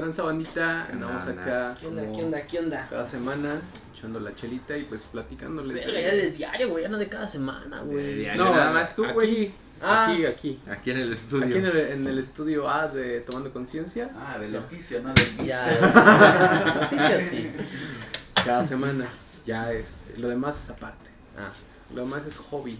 tranza bandita? Andamos acá ¿Qué onda? cada semana echando la chelita y pues platicándoles. Verga, ya de diario, güey, ya no de cada semana, güey. No, nada más tú, güey. Aquí en el estudio. Aquí en el estudio A de Tomando Conciencia. Del oficio, no del vicio. Ya, el oficio sí. Cada semana. Ya lo demás es aparte. Ah, Lo demás es hobby.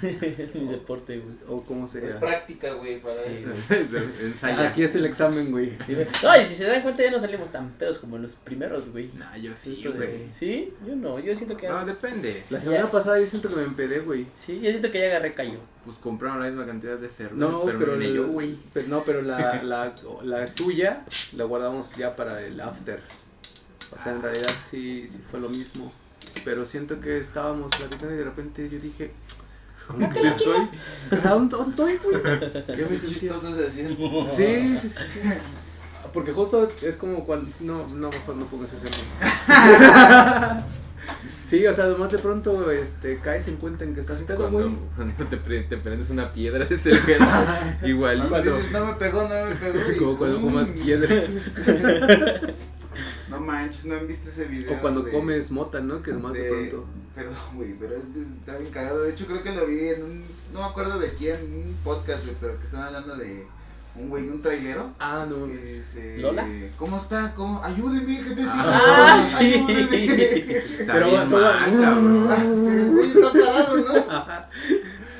es mi deporte, güey. O cómo Es sería. práctica, güey, para Sí, eso. Ensaya. Aquí es el examen, güey. No, y si se dan cuenta ya no salimos tan pedos como en los primeros, güey. Nah, yo sí, Esto de- güey. ¿Sí? Yo no, yo siento que No, depende. La semana pasada yo siento que me empedé, güey. sí, yo siento que ya agarré callo. Pues compraron la misma cantidad de cervezas, No, pero vine yo, güey. pero la tuya la guardamos ya para el after. O sea, en realidad sí fue lo mismo. Pero siento que estábamos platicando y de repente yo dije, ¿cómo que estoy? ¿A dónde estoy, güey? Yo me Qué sentía. chistoso se siente. Sí. Porque justo es como cuando. No, mejor no pongo ese ejemplo. Sí, o sea, además de pronto caes en cuenta en que estás pedo, güey. Cuando te prendes una piedra de cerveza, igualito. Cuando dices, no me pegó. Y Como cuando comas piedra. No manches, no han visto ese video. O cuando comes mota, ¿no? Que nomás de pronto. Perdón, güey, pero está bien cagado. De hecho, creo que lo vi en no me acuerdo de quién, un podcast, güey, pero que están hablando de un trailero. Ah, no. Que dice, ¿Lola? ¿Cómo está? Ayúdenme, jefecito. Ah, sí. Ayúdenme. Está Pero bien todo- mal, cabrón. Pero el güey está parado, ¿no?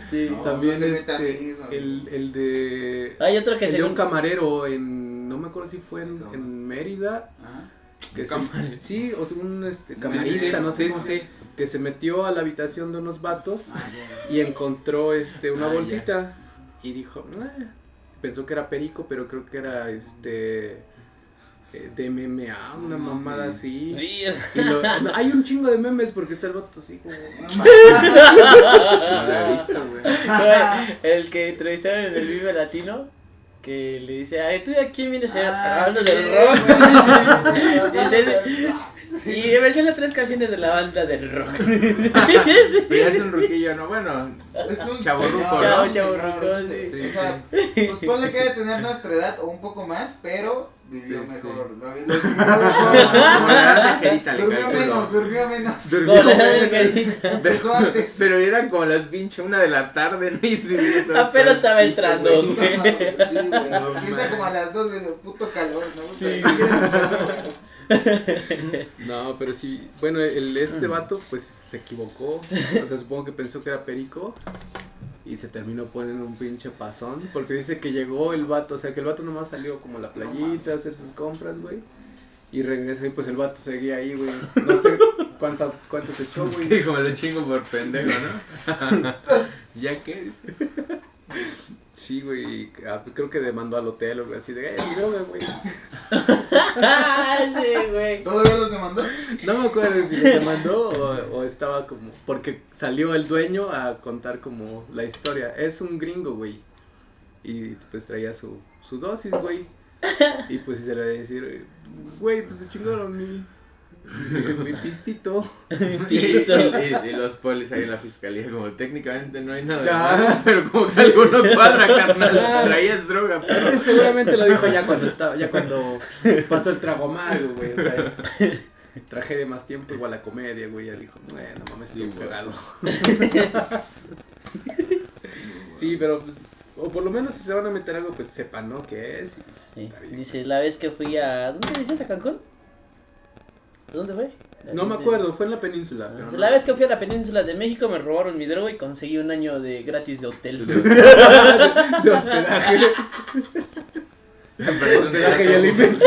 Sí. No, También no se metanismo, el de. Hay otro que El de según un camarero no me acuerdo si fue en Mérida. Ajá. Que Camarero. sí, o sea, un camarista, no sé cómo se- que se metió a la habitación de unos vatos y encontró una Ah, bolsita y dijo, pensó que era perico, pero creo que era de MMA, una mamada así. Sí. Hay un chingo de memes porque está el vato así como No lo he visto, güey. El que entrevistaron en el Vive Latino, que le dice, ay, ¿tú de quién vienes hablando sí, del rock? güey. Dice, y me sé las 3 canciones de la banda del rock. Pero ya es un ruquillo, ¿no? Bueno, Es un Chavorruco, señor, ¿no? Chavorruco, sí. sí. O sea, pues ponle que debe tener nuestra edad o un poco más, pero vivió Sí, mejor. sí. ¿No? como la tejerita le Durmió calculo. menos, durmió menos. Con la del carita. Empezó antes. Pero eran como las pinche 1 de la tarde, ¿no? Y sí, Apenas estaba entrando, Sí, güey. güey. No, Empieza como a las 2 de puto calor, ¿no? Sí. no, pero sí, bueno, vato pues se equivocó, o sea, supongo que pensó que era perico y se terminó poniendo un pinche pasón, porque dice que llegó el vato, o sea, que el vato nomás salió como a la playita a hacer sus compras, güey, y regresó y pues el vato seguía ahí, güey, no sé cuánto se echó, güey. Dijo, me lo chingo por pendejo, ¿no? ¿Ya qué? Dice. Sí, güey, creo que demandó al hotel o algo así de, mi droga, güey. Sí, güey. ¿Todavía los demandó? No me acuerdo si les demandó o estaba como, porque salió el dueño a contar como la historia. Es un gringo, güey. Y pues traía su dosis, güey. Y pues se le va a decir, güey, pues se chingaron mi pistito. Y los polis ahí en la fiscalía, como técnicamente no hay nada de malo, pero como que algo no cuadra, carnal. Traías droga, pero. Sí, seguramente lo dijo ya cuando pasó el trago amargo, güey. O sea, traje de más tiempo igual a comedia, güey. Ya dijo, bueno, mames, Sí, estoy güey. cagado. Sí, pero pues, o por lo menos si se van a meter algo, pues sepan, ¿no? ¿Qué es? Sí. Está bien. Dice, la vez que fui a... ¿Dónde dices? ¿A Cancún? ¿Dónde fue? No me Dice, acuerdo, fue en la península. Pero dice, no. la vez que fui a la península de México me robaron mi droga y conseguí un año de gratis de hotel. De hospedaje. Hospedaje y alimento.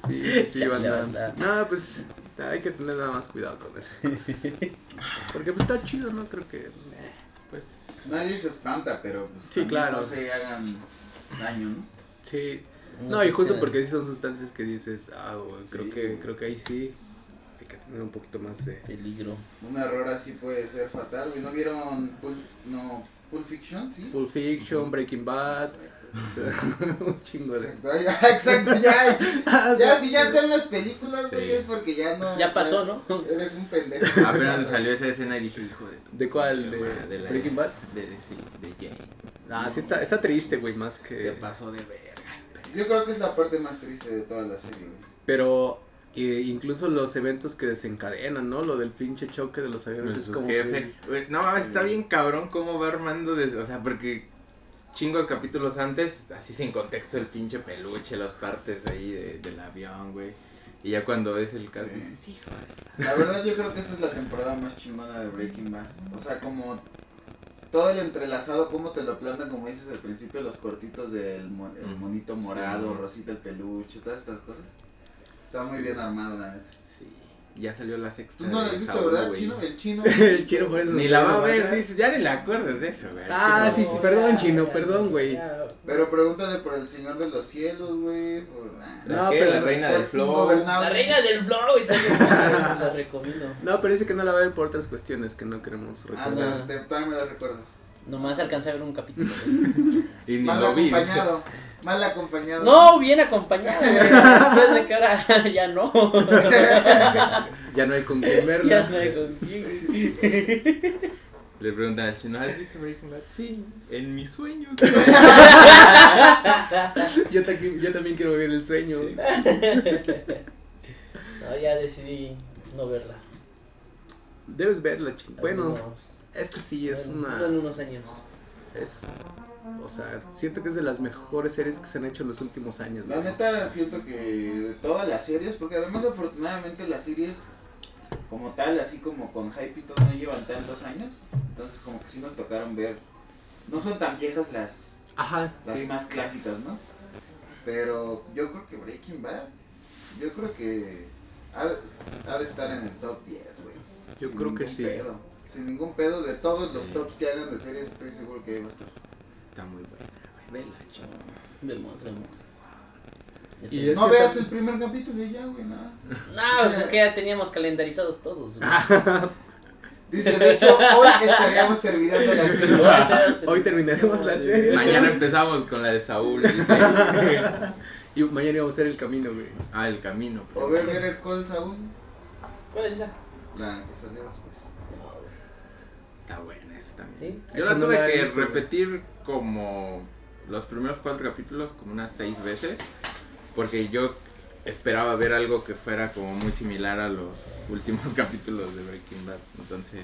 Sí, Chale, banda. banda. No, pues hay que tener nada más cuidado con esas cosas. Porque pues está chido, ¿no? Creo que, pues, Nadie se espanta, pero pues Sí, también claro. no se hagan daño, ¿no? sí. No, y justo porque sí son sustancias que dices, güey, Sí. creo que ahí sí hay que tener un poquito más de... Peligro. Un error así puede ser fatal, güey. ¿No vieron Pulp Fiction? ¿Sí? Pulp Fiction, Breaking Bad, o sea, un chingo de... Exacto, ya, si ya está en las películas, güey, Sí. es porque ya no... Ya pasó, ¿no? Eres un pendejo. Apenas me salió esa escena y dije, hijo de tu ¿De cuál? pinche ¿De madre, Breaking Bad? De Jane. Ah, sí está triste, güey, más Se que... pasó de verga. Yo creo que es la parte más triste de toda la serie, güey. Pero incluso los eventos que desencadenan, ¿no? Lo del pinche choque de los aviones Con es su como jefe. Güey, no mames, está bien cabrón cómo va armando o sea, porque chingos capítulos antes, así sin contexto el pinche peluche, las partes ahí del avión, güey. Y ya cuando ves el caso, Sí. dices, hijo de La verdad yo creo que esa es la temporada más chingona de Breaking Bad. O sea, como todo el entrelazado, como te lo plantan, como dices al principio, los cortitos del el monito morado, Sí. Rosita el peluche, todas estas cosas. Está muy bien armado, la neta. Sí, ya salió la sexta. Tú no la has de visto, Saúl, ¿verdad, güey. Chino? El Chino. el Chino por eso... Ni se la va a desaparece. ver, dice, ya ni la acuerdas de eso, güey. Ah, Chino. sí, perdón, Chino, perdón, güey. Ya. Pero pregúntale por el Señor de los Cielos, güey. Por ¿La No, qué? pero La reina del flow. Ingobernable. La reina del flow y todo. La recomiendo. No, pero dice que no la va a ver por otras cuestiones que no queremos recordar. Anda, todavía me lo recuerdas. Nomás alcancé a ver un capítulo. Güey. Y ni Mal lo vi. dice. acompañado. Mal acompañado. No, bien acompañado. Güey. Después de que ahora ya no. Ya no hay con quién Ya verla. no hay con quién. Le preguntan al chino, ¿has visto Breaking Bad? Sí, en mis sueños. Yo también quiero vivir el sueño. Sí. No, ya decidí no verla. Debes verla, Chino. Bueno, Unos- es que sí, es en una... unos años. O sea, siento que es de las mejores series que se han hecho en los últimos años. La güey. neta siento que de todas las series, porque además afortunadamente las series como tal, así como con hype y todo, no llevan tantos años, entonces como que sí nos tocaron ver, no son tan viejas las Ajá, sí. más clásicas, ¿no? Pero yo creo que Breaking Bad, yo creo que ha de estar en el top 10, güey. Yo Sin creo que ningún sí. pedo. Sin ningún pedo de todos los Sí. tops que hagan de series, estoy seguro que ahí va a estar. Está muy buena, güey. Vela, chino. Vemos. Y es No que veas tam- el primer capítulo y ya, güey, nada más. No, pues es que ya teníamos calendarizados todos. Güey. Dice, de hecho, hoy estaríamos terminando la serie. Hoy terminaremos la serie. Mañana empezamos con la de Saúl. Dice. Y mañana íbamos a hacer el camino, güey. Ah, el camino. O ver Better Call Saul, ¿Cuál es esa? la que salió después. No, güey. Está buena esa también. ¿Sí? Yo Esa la no tuve la he que visto, güey. repetir como los primeros 4 capítulos, como unas 6 veces. Porque yo esperaba ver algo que fuera como muy similar a los últimos capítulos de Breaking Bad. Entonces,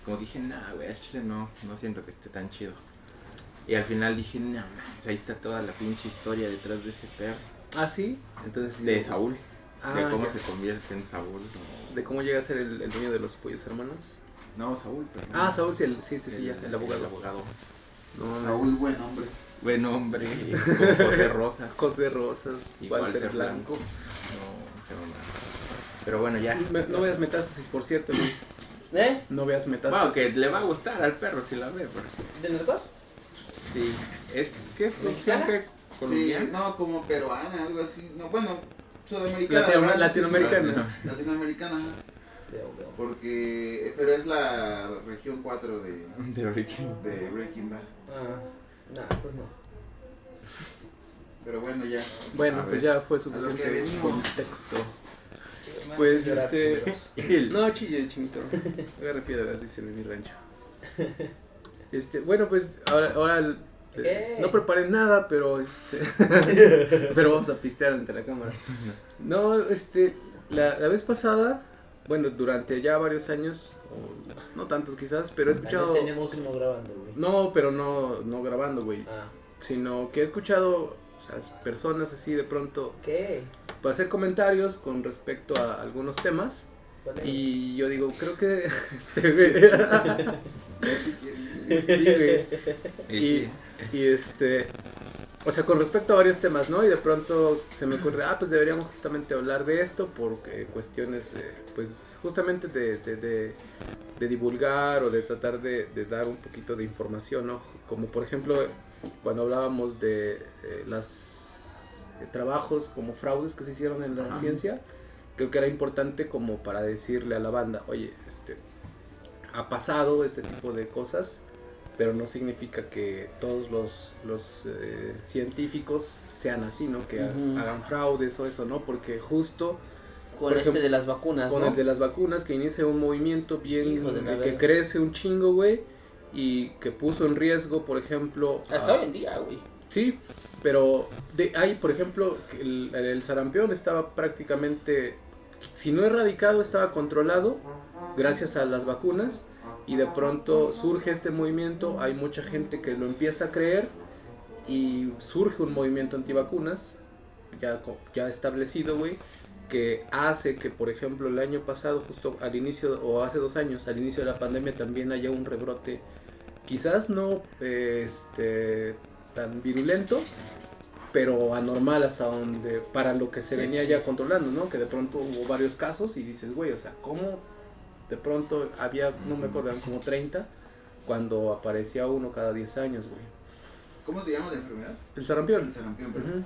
como dije, nah, güey, al chile no siento que esté tan chido. Y al final dije, no, mames, ahí está toda la pinche historia detrás de ese perro. Ah, sí. Entonces, De pues, Saúl. De Ah, cómo ya. se convierte en Saúl. o- De cómo llega a ser el dueño de los pollos hermanos. No, Saúl, pero. Ah, Saúl, sí, ya, el abogado. El abogado. No, Saúl, buen hombre. Buen hombre. Con José Rosas. José Rosas, Y Walter Walter Blanco. No, se va mal. Pero bueno, ya. No veas Metástasis, por cierto, güey. ¿Eh? No veas Bueno, Metástasis. que le va a gustar al perro si la ve, porque ¿De Narcos? sí. ¿Qué es producción ¿Mexicana? que Sí, colombiana? no, como peruana, algo así. No, bueno, sudamericana. ¿verdad? Latinoamericana. Latinoamericana, ajá. Veo. Porque, pero es la región 4 De origen. de Breaking Bad. Ah, no, entonces no. Pero bueno, ya. Bueno, A pues ver. ya fue A lo que suficiente venimos. contexto. Chico, me Pues, hace llorar, culeros. No, chille, chinito. Agarre piedras, dicen en mi rancho. Bueno, pues ahora ¿Qué? no preparen nada, pero pero vamos a pistear ante la cámara. No, la vez pasada, bueno, durante ya varios años, o no tantos quizás, pero he escuchado. Años tenemos uno grabando, güey. No, pero no grabando, güey. Ah, Sino que he escuchado, o sea, personas así de pronto ¿qué? para hacer comentarios con respecto a algunos temas. ¿Cuál es? Y yo digo, creo que güey. Ya si quieren. Sí, güey. Y Y o sea, con respecto a varios temas, ¿no? Y de pronto se me ocurre, pues deberíamos justamente hablar de esto por cuestiones, pues justamente de divulgar o de tratar de dar un poquito de información, ¿no? Como por ejemplo, cuando hablábamos de los trabajos como fraudes que se hicieron en la Ajá. ciencia, creo que era importante como para decirle a la banda, oye, ha pasado este tipo de cosas, pero no significa que todos los científicos sean así, ¿no? Que Ujú. hagan fraudes o eso, ¿no? Porque justo Con por este ejemplo, de las vacunas, con ¿no? el de las vacunas, que inicia un movimiento bien, Hijo de la que verga. crece un chingo, güey, y que puso en riesgo, por ejemplo... Hasta hoy en día, güey. Sí, pero hay, por ejemplo, el sarampión estaba prácticamente, si no erradicado, estaba controlado gracias a las vacunas, y de pronto surge este movimiento, hay mucha gente que lo empieza a creer, y surge un movimiento antivacunas, ya establecido, güey, que hace que, por ejemplo, el año pasado, justo al inicio, o hace 2 años, al inicio de la pandemia, también haya un rebrote, quizás no tan virulento, pero anormal hasta donde, para lo que se venía ya controlando, ¿no? Que de pronto hubo varios casos y dices, güey, o sea, ¿cómo de pronto había, no me acuerdo, eran como 30, cuando aparecía uno cada 10 años, güey? ¿Cómo se llama la enfermedad? El sarampión. El sarampión, ¿verdad?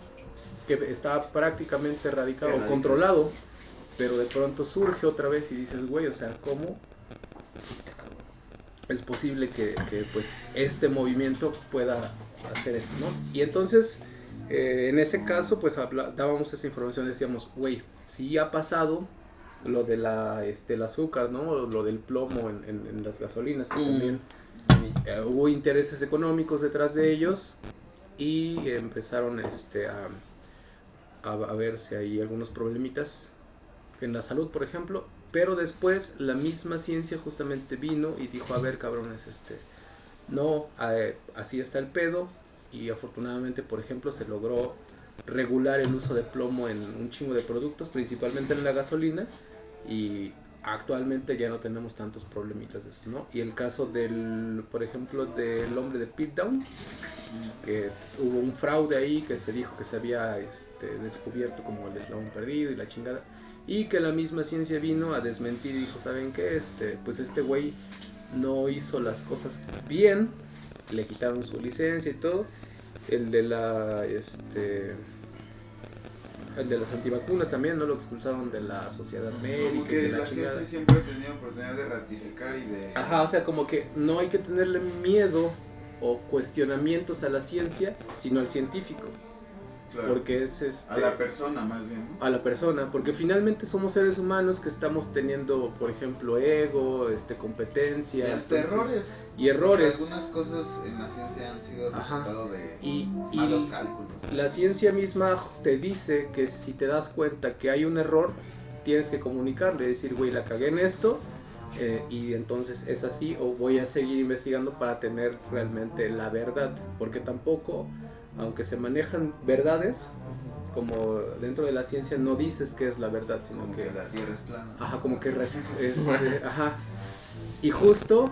Que está prácticamente erradicado, controlado, pero de pronto surge otra vez y dices, güey, o sea, ¿cómo es posible que pues este movimiento pueda hacer eso, ¿no? Y entonces, en ese caso, pues dábamos esa información, decíamos, güey, sí ha pasado lo de el azúcar, ¿no? Lo del plomo en las gasolinas, que también hubo intereses económicos detrás de ellos, y empezaron a verse ahí algunos problemitas en la salud, por ejemplo, pero después la misma ciencia justamente vino y dijo, a ver, cabrones, no, así está el pedo, y afortunadamente, por ejemplo, se logró regular el uso de plomo en un chingo de productos, principalmente en la gasolina, y actualmente ya no tenemos tantos problemitas de eso, ¿no? Y el caso por ejemplo, del hombre de Pitdown, que hubo un fraude ahí, que se dijo que se había descubierto como el eslabón perdido y la chingada, y que la misma ciencia vino a desmentir y dijo, ¿saben qué? Pues este güey no hizo las cosas bien, le quitaron su licencia y todo. El de las antivacunas también, ¿no? Lo expulsaron de la sociedad médica. Como que de la chingada. ciencia siempre ha tenido oportunidad de ratificar y de... Ajá, o sea, como que no hay que tenerle miedo o cuestionamientos a la ciencia, sino al científico. Claro. Porque es a la persona más bien, ¿no? a la persona, porque finalmente somos seres humanos que estamos teniendo, por ejemplo, ego, competencia, Y hasta errores. y errores. Porque algunas cosas en la ciencia han sido resultado de Y malos cálculos. la ciencia misma te dice que si te das cuenta que hay un error, tienes que comunicarle, decir, güey, la cagué en esto, y entonces es así, o voy a seguir investigando para tener realmente la verdad, porque tampoco, aunque se manejan verdades, como dentro de la ciencia no dices que es la verdad, sino Como que la Tierra es plana. ajá, como que ajá. Y justo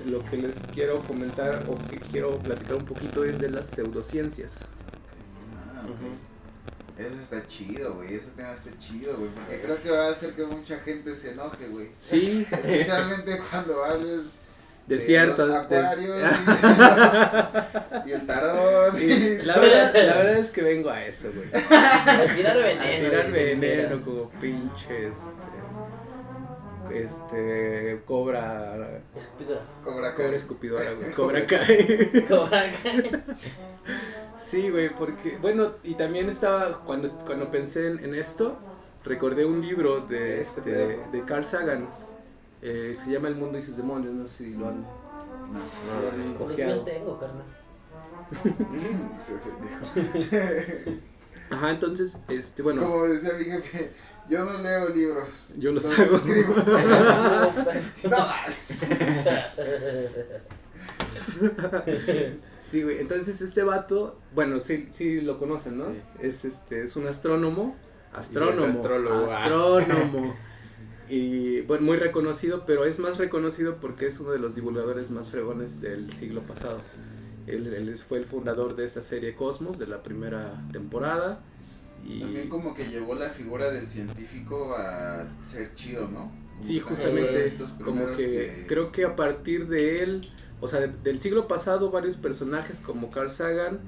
lo que les quiero comentar o que quiero platicar un poquito es de las pseudociencias. Ah, ok. Eso está chido, güey. Ese tema está chido, güey. Porque creo que va a hacer que mucha gente se enoje, güey. Sí, Especialmente cuando hables de ciertos. los acuarios y el tarot. Y la verdad es que vengo a eso, güey. A tirar veneno. A tirar dice, veneno mira. como pinche cobra Escupidora. Cobra escupidora, güey. Cobra Kai. Cobra Kai. Sí, güey, porque, bueno, y también estaba, cuando pensé en esto, recordé un libro de Carl Sagan, que se llama El mundo y sus demonios, no sé si lo han Los ojeado. míos tengo, carnal. Se pendejo. Ajá, entonces, bueno, Como decía mi jefe, yo no leo libros. yo los hago. Escribo. No mames. Sí, güey, entonces este vato, bueno, sí lo conocen, ¿no? Sí. Es un astrónomo, Y es astrólogo. astrónomo. Y bueno, muy reconocido, pero es más reconocido porque es uno de los divulgadores más fregones del siglo pasado. Él fue el fundador de esa serie Cosmos, de la primera temporada. Y También como que llevó la figura del científico a ser chido, ¿no? Como sí, que justamente, estos como primeros que creo que a partir de él, o sea, del siglo pasado, varios personajes como Carl Sagan,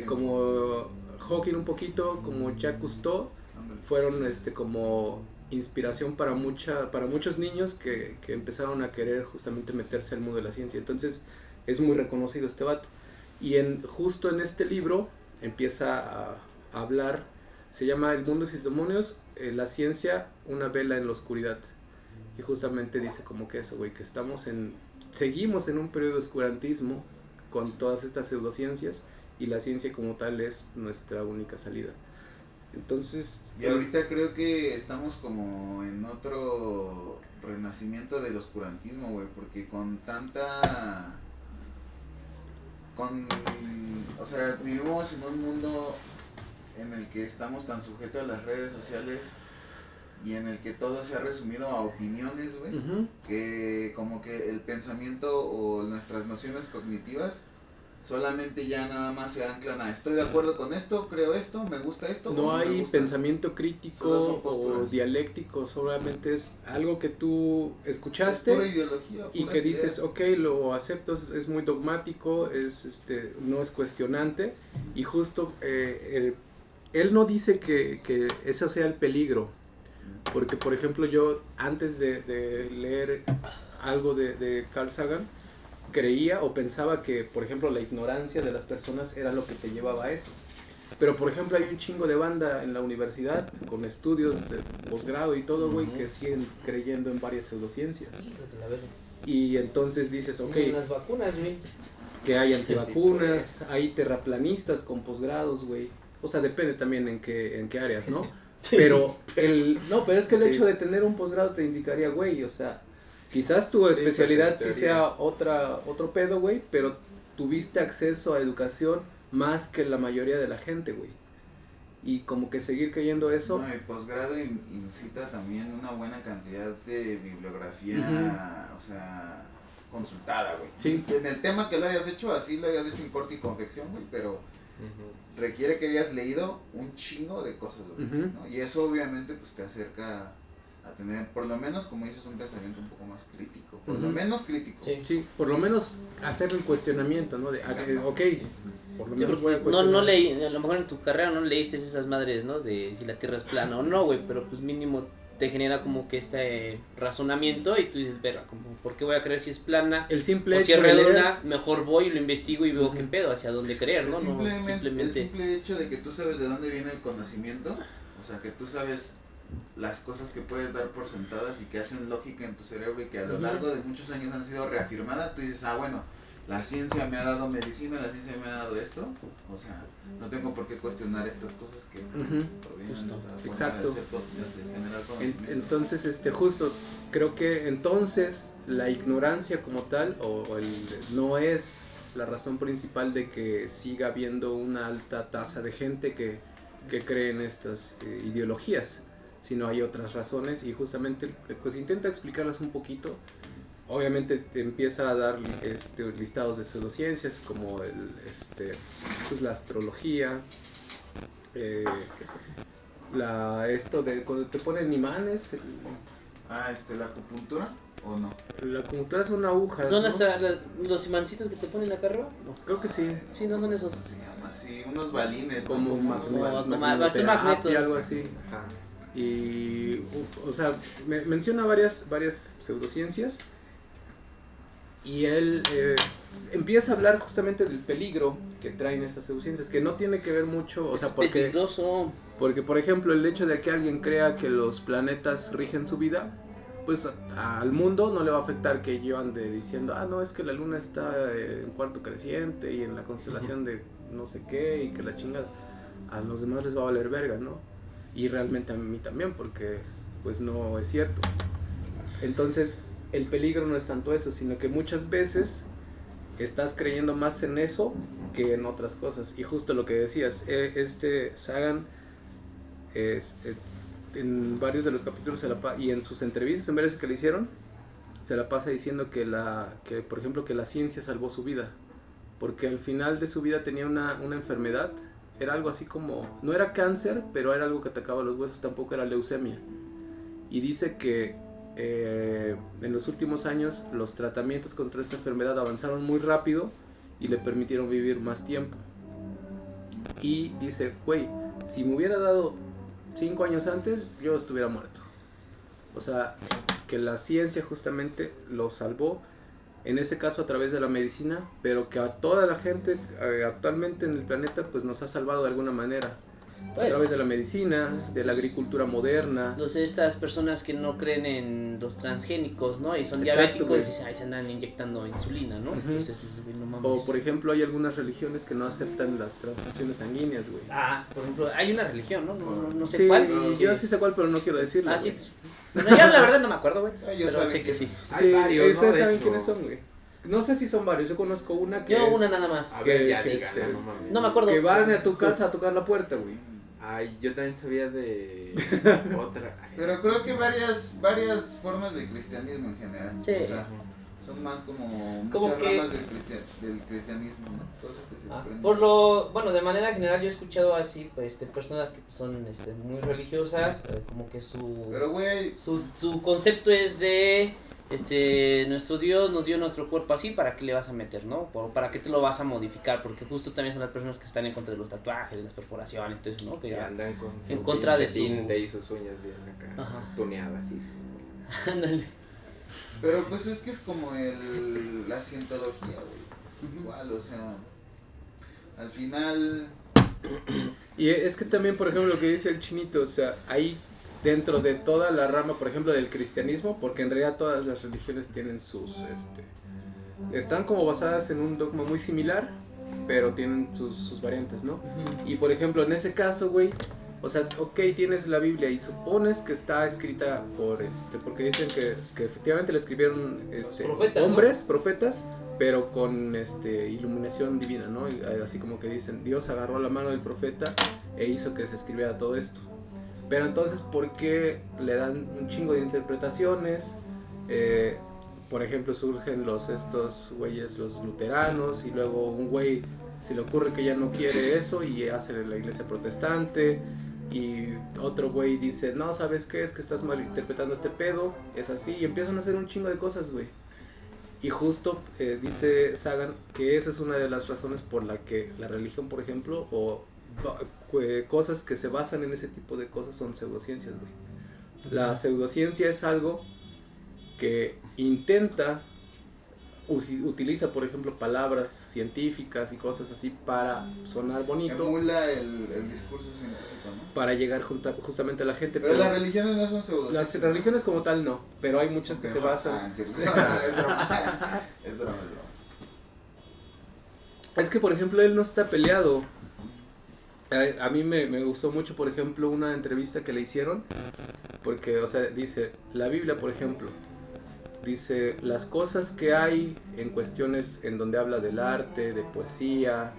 como Hawking un poquito, como Jacques Cousteau, Ándale. fueron como inspiración para muchos niños que empezaron a querer justamente meterse al mundo de la ciencia. Entonces es muy reconocido este vato, y justo en este libro empieza a hablar, se llama El mundo y sus demonios, la ciencia, una vela en la oscuridad, y justamente dice como que eso, güey, que estamos seguimos en un periodo de oscurantismo con todas estas pseudociencias y la ciencia como tal es nuestra única salida. Entonces... Y ahorita creo que estamos como en otro renacimiento del oscurantismo, güey, porque o sea, vivimos en un mundo en el que estamos tan sujetos a las redes sociales y en el que todo se ha resumido a opiniones, güey, que como que el pensamiento o nuestras nociones cognitivas solamente ya nada más se anclan a estoy de acuerdo con esto, creo esto, me gusta esto. No me hay gusta. pensamiento crítico o dialéctico, solamente es algo que tú escuchaste, es pura ideología, y que dices, ok, lo acepto, es muy dogmático, no es cuestionante, y justo él no dice que eso sea el peligro, porque por ejemplo yo antes de leer algo de Carl Sagan, creía o pensaba que, por ejemplo, la ignorancia de las personas era lo que te llevaba a eso. Pero, por ejemplo, hay un chingo de banda en la universidad con estudios de posgrado y todo, güey, que siguen creyendo en varias pseudociencias. Hijos de la verga. Y entonces dices, ok, En las vacunas, güey. que hay antivacunas, hay terraplanistas con posgrados, güey. O sea, depende también en qué áreas, ¿no? Pero pero es que el hecho de tener un posgrado te indicaría, güey, o sea, quizás tu especialidad sí sea otro pedo, güey, pero tuviste acceso a educación más que la mayoría de la gente, güey. Y como que seguir creyendo eso. No, el posgrado incita también una buena cantidad de bibliografía, o sea, consultada, güey. Sí. En el tema que lo hayas hecho, así lo hayas hecho en corte y confección, güey, pero requiere que hayas leído un chingo de cosas, güey, ¿no? Y eso obviamente pues te acerca a tener, por lo menos, como dices, un pensamiento un poco más crítico, por lo menos crítico. Sí, por lo menos hacer el cuestionamiento, ¿no? De, ok, por lo menos voy a cuestionar. No leí, a lo mejor en tu carrera no leíste esas madres, ¿no? De si la Tierra es plana o no, güey, pero pues mínimo te genera como que este razonamiento y tú dices, verga, como, ¿por qué voy a creer si es plana? El simple o si hecho es de redonda, leer, mejor voy y lo investigo y veo qué pedo, hacia dónde creer, ¿no? El simple hecho de que tú sabes de dónde viene el conocimiento, o sea, que tú sabes las cosas que puedes dar por sentadas y que hacen lógica en tu cerebro y que a lo largo de muchos años han sido reafirmadas, tú dices, bueno, la ciencia me ha dado medicina, la ciencia me ha dado esto, o sea, no tengo por qué cuestionar estas cosas que provienen de esta forma exacto. de generar conocimiento. Entonces, justo, creo que entonces la ignorancia como tal, no es la razón principal de que siga habiendo una alta tasa de gente que cree en estas ideologías, sino hay otras razones y justamente pues intenta explicarlas un poquito. Obviamente empieza a dar listados de pseudociencias como pues la astrología, esto de cuando te ponen imanes. ¿La acupuntura o no? La acupuntura son agujas, ¿Son ¿no? los imancitos que te ponen acá arriba? No. Creo que sí. Sí, no son esos. Se llama así, unos balines, Como magnetos. y algo así. Ajá. Y, o sea, menciona varias pseudociencias y él empieza a hablar justamente del peligro que traen estas pseudociencias, que no tiene que ver mucho, o sea, porque por ejemplo el hecho de que alguien crea que los planetas rigen su vida, pues al mundo no le va a afectar que yo ande diciendo, no, es que la luna está en cuarto creciente y en la constelación de no sé qué y que la chingada, a los demás les va a valer verga, ¿no? Y realmente a mí también, porque pues no es cierto. Entonces el peligro no es tanto eso, sino que muchas veces estás creyendo más en eso que en otras cosas. Y justo lo que decías, Sagan en varios de los capítulos y en sus entrevistas, en varias que le hicieron, se la pasa diciendo que por ejemplo que la ciencia salvó su vida, porque al final de su vida tenía una enfermedad. Era algo así como, no era cáncer, pero era algo que atacaba los huesos, tampoco era leucemia. Y dice que en los últimos años los tratamientos contra esta enfermedad avanzaron muy rápido y le permitieron vivir más tiempo. Y dice, güey, si me hubiera dado 5 años antes, yo estuviera muerto. O sea, que la ciencia justamente lo salvó, en ese caso a través de la medicina, pero que a toda la gente actualmente en el planeta pues nos ha salvado de alguna manera. a través de la medicina, de la agricultura moderna. No sé, estas personas que no creen en los transgénicos, ¿no? Y son Exacto, diabéticos güey. y dicen, ay, se andan inyectando insulina, ¿no? Ujú. Entonces, güey, no mames. O por ejemplo hay algunas religiones que no aceptan las transfusiones sanguíneas, güey. Ah, por ejemplo, hay una religión, ¿no? No sé Sí, cuál. yo sí sé cuál, pero no quiero decirlo. Ah, sí. güey. Bueno, ya la verdad no me acuerdo, güey. Ellos Pero saben sé que que sí. Hay Sí, varios, ¿no? ustedes De saben hecho. quiénes son, güey. No sé si son varios, yo conozco una que Yo es, una nada más. A ver, ya que, díganla, este, no mames. No me acuerdo. que van a tu casa a tocar la puerta, güey. Ay, yo también sabía de otra. Pero creo que varias formas de cristianismo en general. Sí. O sea, son más como Como muchas que- ramas del cristianismo, ¿no? Cosas que se desprenden. Por lo, bueno, de manera general yo he escuchado así, pues, personas que son, muy religiosas, como que Pero, güey, su concepto es de, nuestro Dios nos dio nuestro cuerpo así, ¿para qué le vas a meter, no? ¿Para qué te lo vas a modificar? Porque justo también son las personas que están en contra de los tatuajes, de las perforaciones, todo eso, ¿no? Que Que andan con su en contra de pinche su- tinte y sus uñas bien acá, Ajá. tuneadas, sí. Ándale. pero pues es que es como la cientología, güey. Igual, o sea, al final... Y es que también, por ejemplo, lo que dice el chinito, o sea, hay dentro de toda la rama, por ejemplo, del cristianismo, porque en realidad todas las religiones tienen sus, están como basadas en un dogma muy similar, pero tienen sus variantes, ¿no? Y por ejemplo, en ese caso, güey, o sea, ok, tienes la Biblia y supones que está escrita por, porque dicen que efectivamente la escribieron, profetas, ¿no? hombres, profetas, pero con, iluminación divina, ¿no? Y, así como que dicen, Dios agarró la mano del profeta e hizo que se escribiera todo esto. Pero entonces, ¿por qué le dan un chingo de interpretaciones? Por ejemplo, surgen estos güeyes, los luteranos, y luego un güey se le ocurre que ya no quiere eso y hace la iglesia protestante, y otro güey dice, no, ¿sabes qué? Es que estás malinterpretando este pedo, es así, y empiezan a hacer un chingo de cosas, güey. Y justo dice Sagan que esa es una de las razones por la que la religión, por ejemplo, o cosas que se basan en ese tipo de cosas son pseudociencias, güey. La pseudociencia es algo que intenta, utiliza, por ejemplo, palabras científicas y cosas así para sonar bonito, Emula el discurso científico, ¿no? para llegar justamente a la gente. Pero las religiones no son pseudociencias. las religiones como tal no, pero hay muchas que se basan. Sí, es broma. Es broma. Es que, por ejemplo, él no está peleado. A mí me gustó mucho, por ejemplo, una entrevista que le hicieron, porque, o sea, dice, la Biblia, por ejemplo, dice, las cosas que hay en cuestiones en donde habla del arte, de poesía,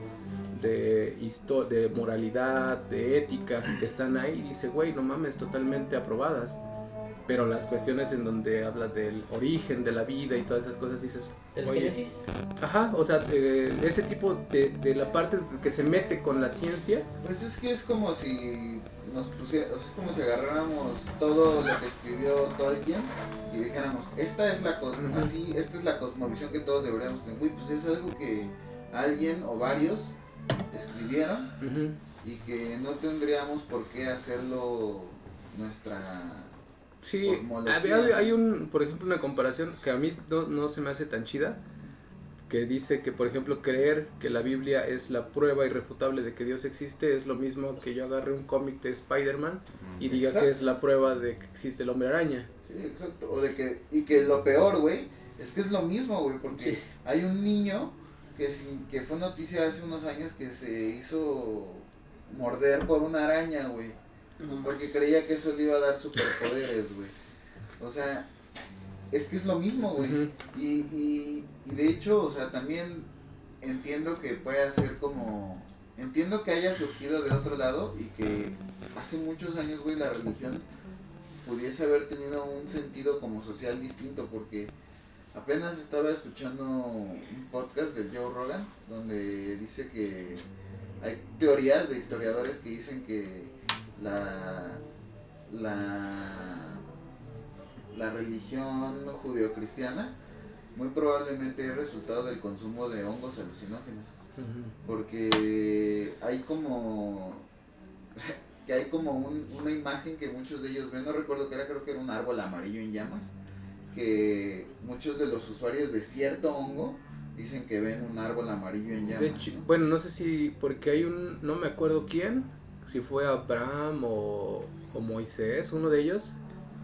de moralidad, de ética, que están ahí, dice, güey, no mames, totalmente aprobadas. Pero las cuestiones en donde habla del origen de la vida y todas esas cosas, dices, ¿Del oye, Génesis? ajá, o sea, ese tipo de la parte que se mete con la ciencia. Pues es que es como si nos pusiera, o sea, es como si agarráramos todo lo que escribió Tolkien y dijéramos, esta es la esta es la cosmovisión que todos deberíamos tener. Uy, pues es algo que alguien o varios escribieron y que no tendríamos por qué hacerlo nuestra... Sí, cosmología. hay por ejemplo, una comparación que a mí no se me hace tan chida, que dice que, por ejemplo, creer que la Biblia es la prueba irrefutable de que Dios existe es lo mismo que yo agarre un cómic de Spider-Man y diga Exacto. que es la prueba de que existe el hombre araña. Sí, exacto. Y que lo peor, güey, es que es lo mismo, güey, porque Sí. hay un niño que fue noticia hace unos años que se hizo morder por una araña, güey. Porque creía que eso le iba a dar superpoderes, güey. O sea, es que es lo mismo, güey. Ujú. Y de hecho, o sea, también entiendo que pueda ser como... Entiendo que haya surgido de otro lado y que hace muchos años, güey, la religión pudiese haber tenido un sentido como social distinto, porque apenas estaba escuchando un podcast del Joe Rogan donde dice que hay teorías de historiadores que dicen que la religión judeocristiana muy probablemente es resultado del consumo de hongos alucinógenos, porque hay como una imagen que muchos de ellos ven, no recuerdo qué era, creo que era un árbol amarillo en llamas, que muchos de los usuarios de cierto hongo dicen que ven un árbol amarillo en llamas. De hecho, bueno, no sé si, porque hay no me acuerdo quién, si fue Abraham o Moisés, uno de ellos.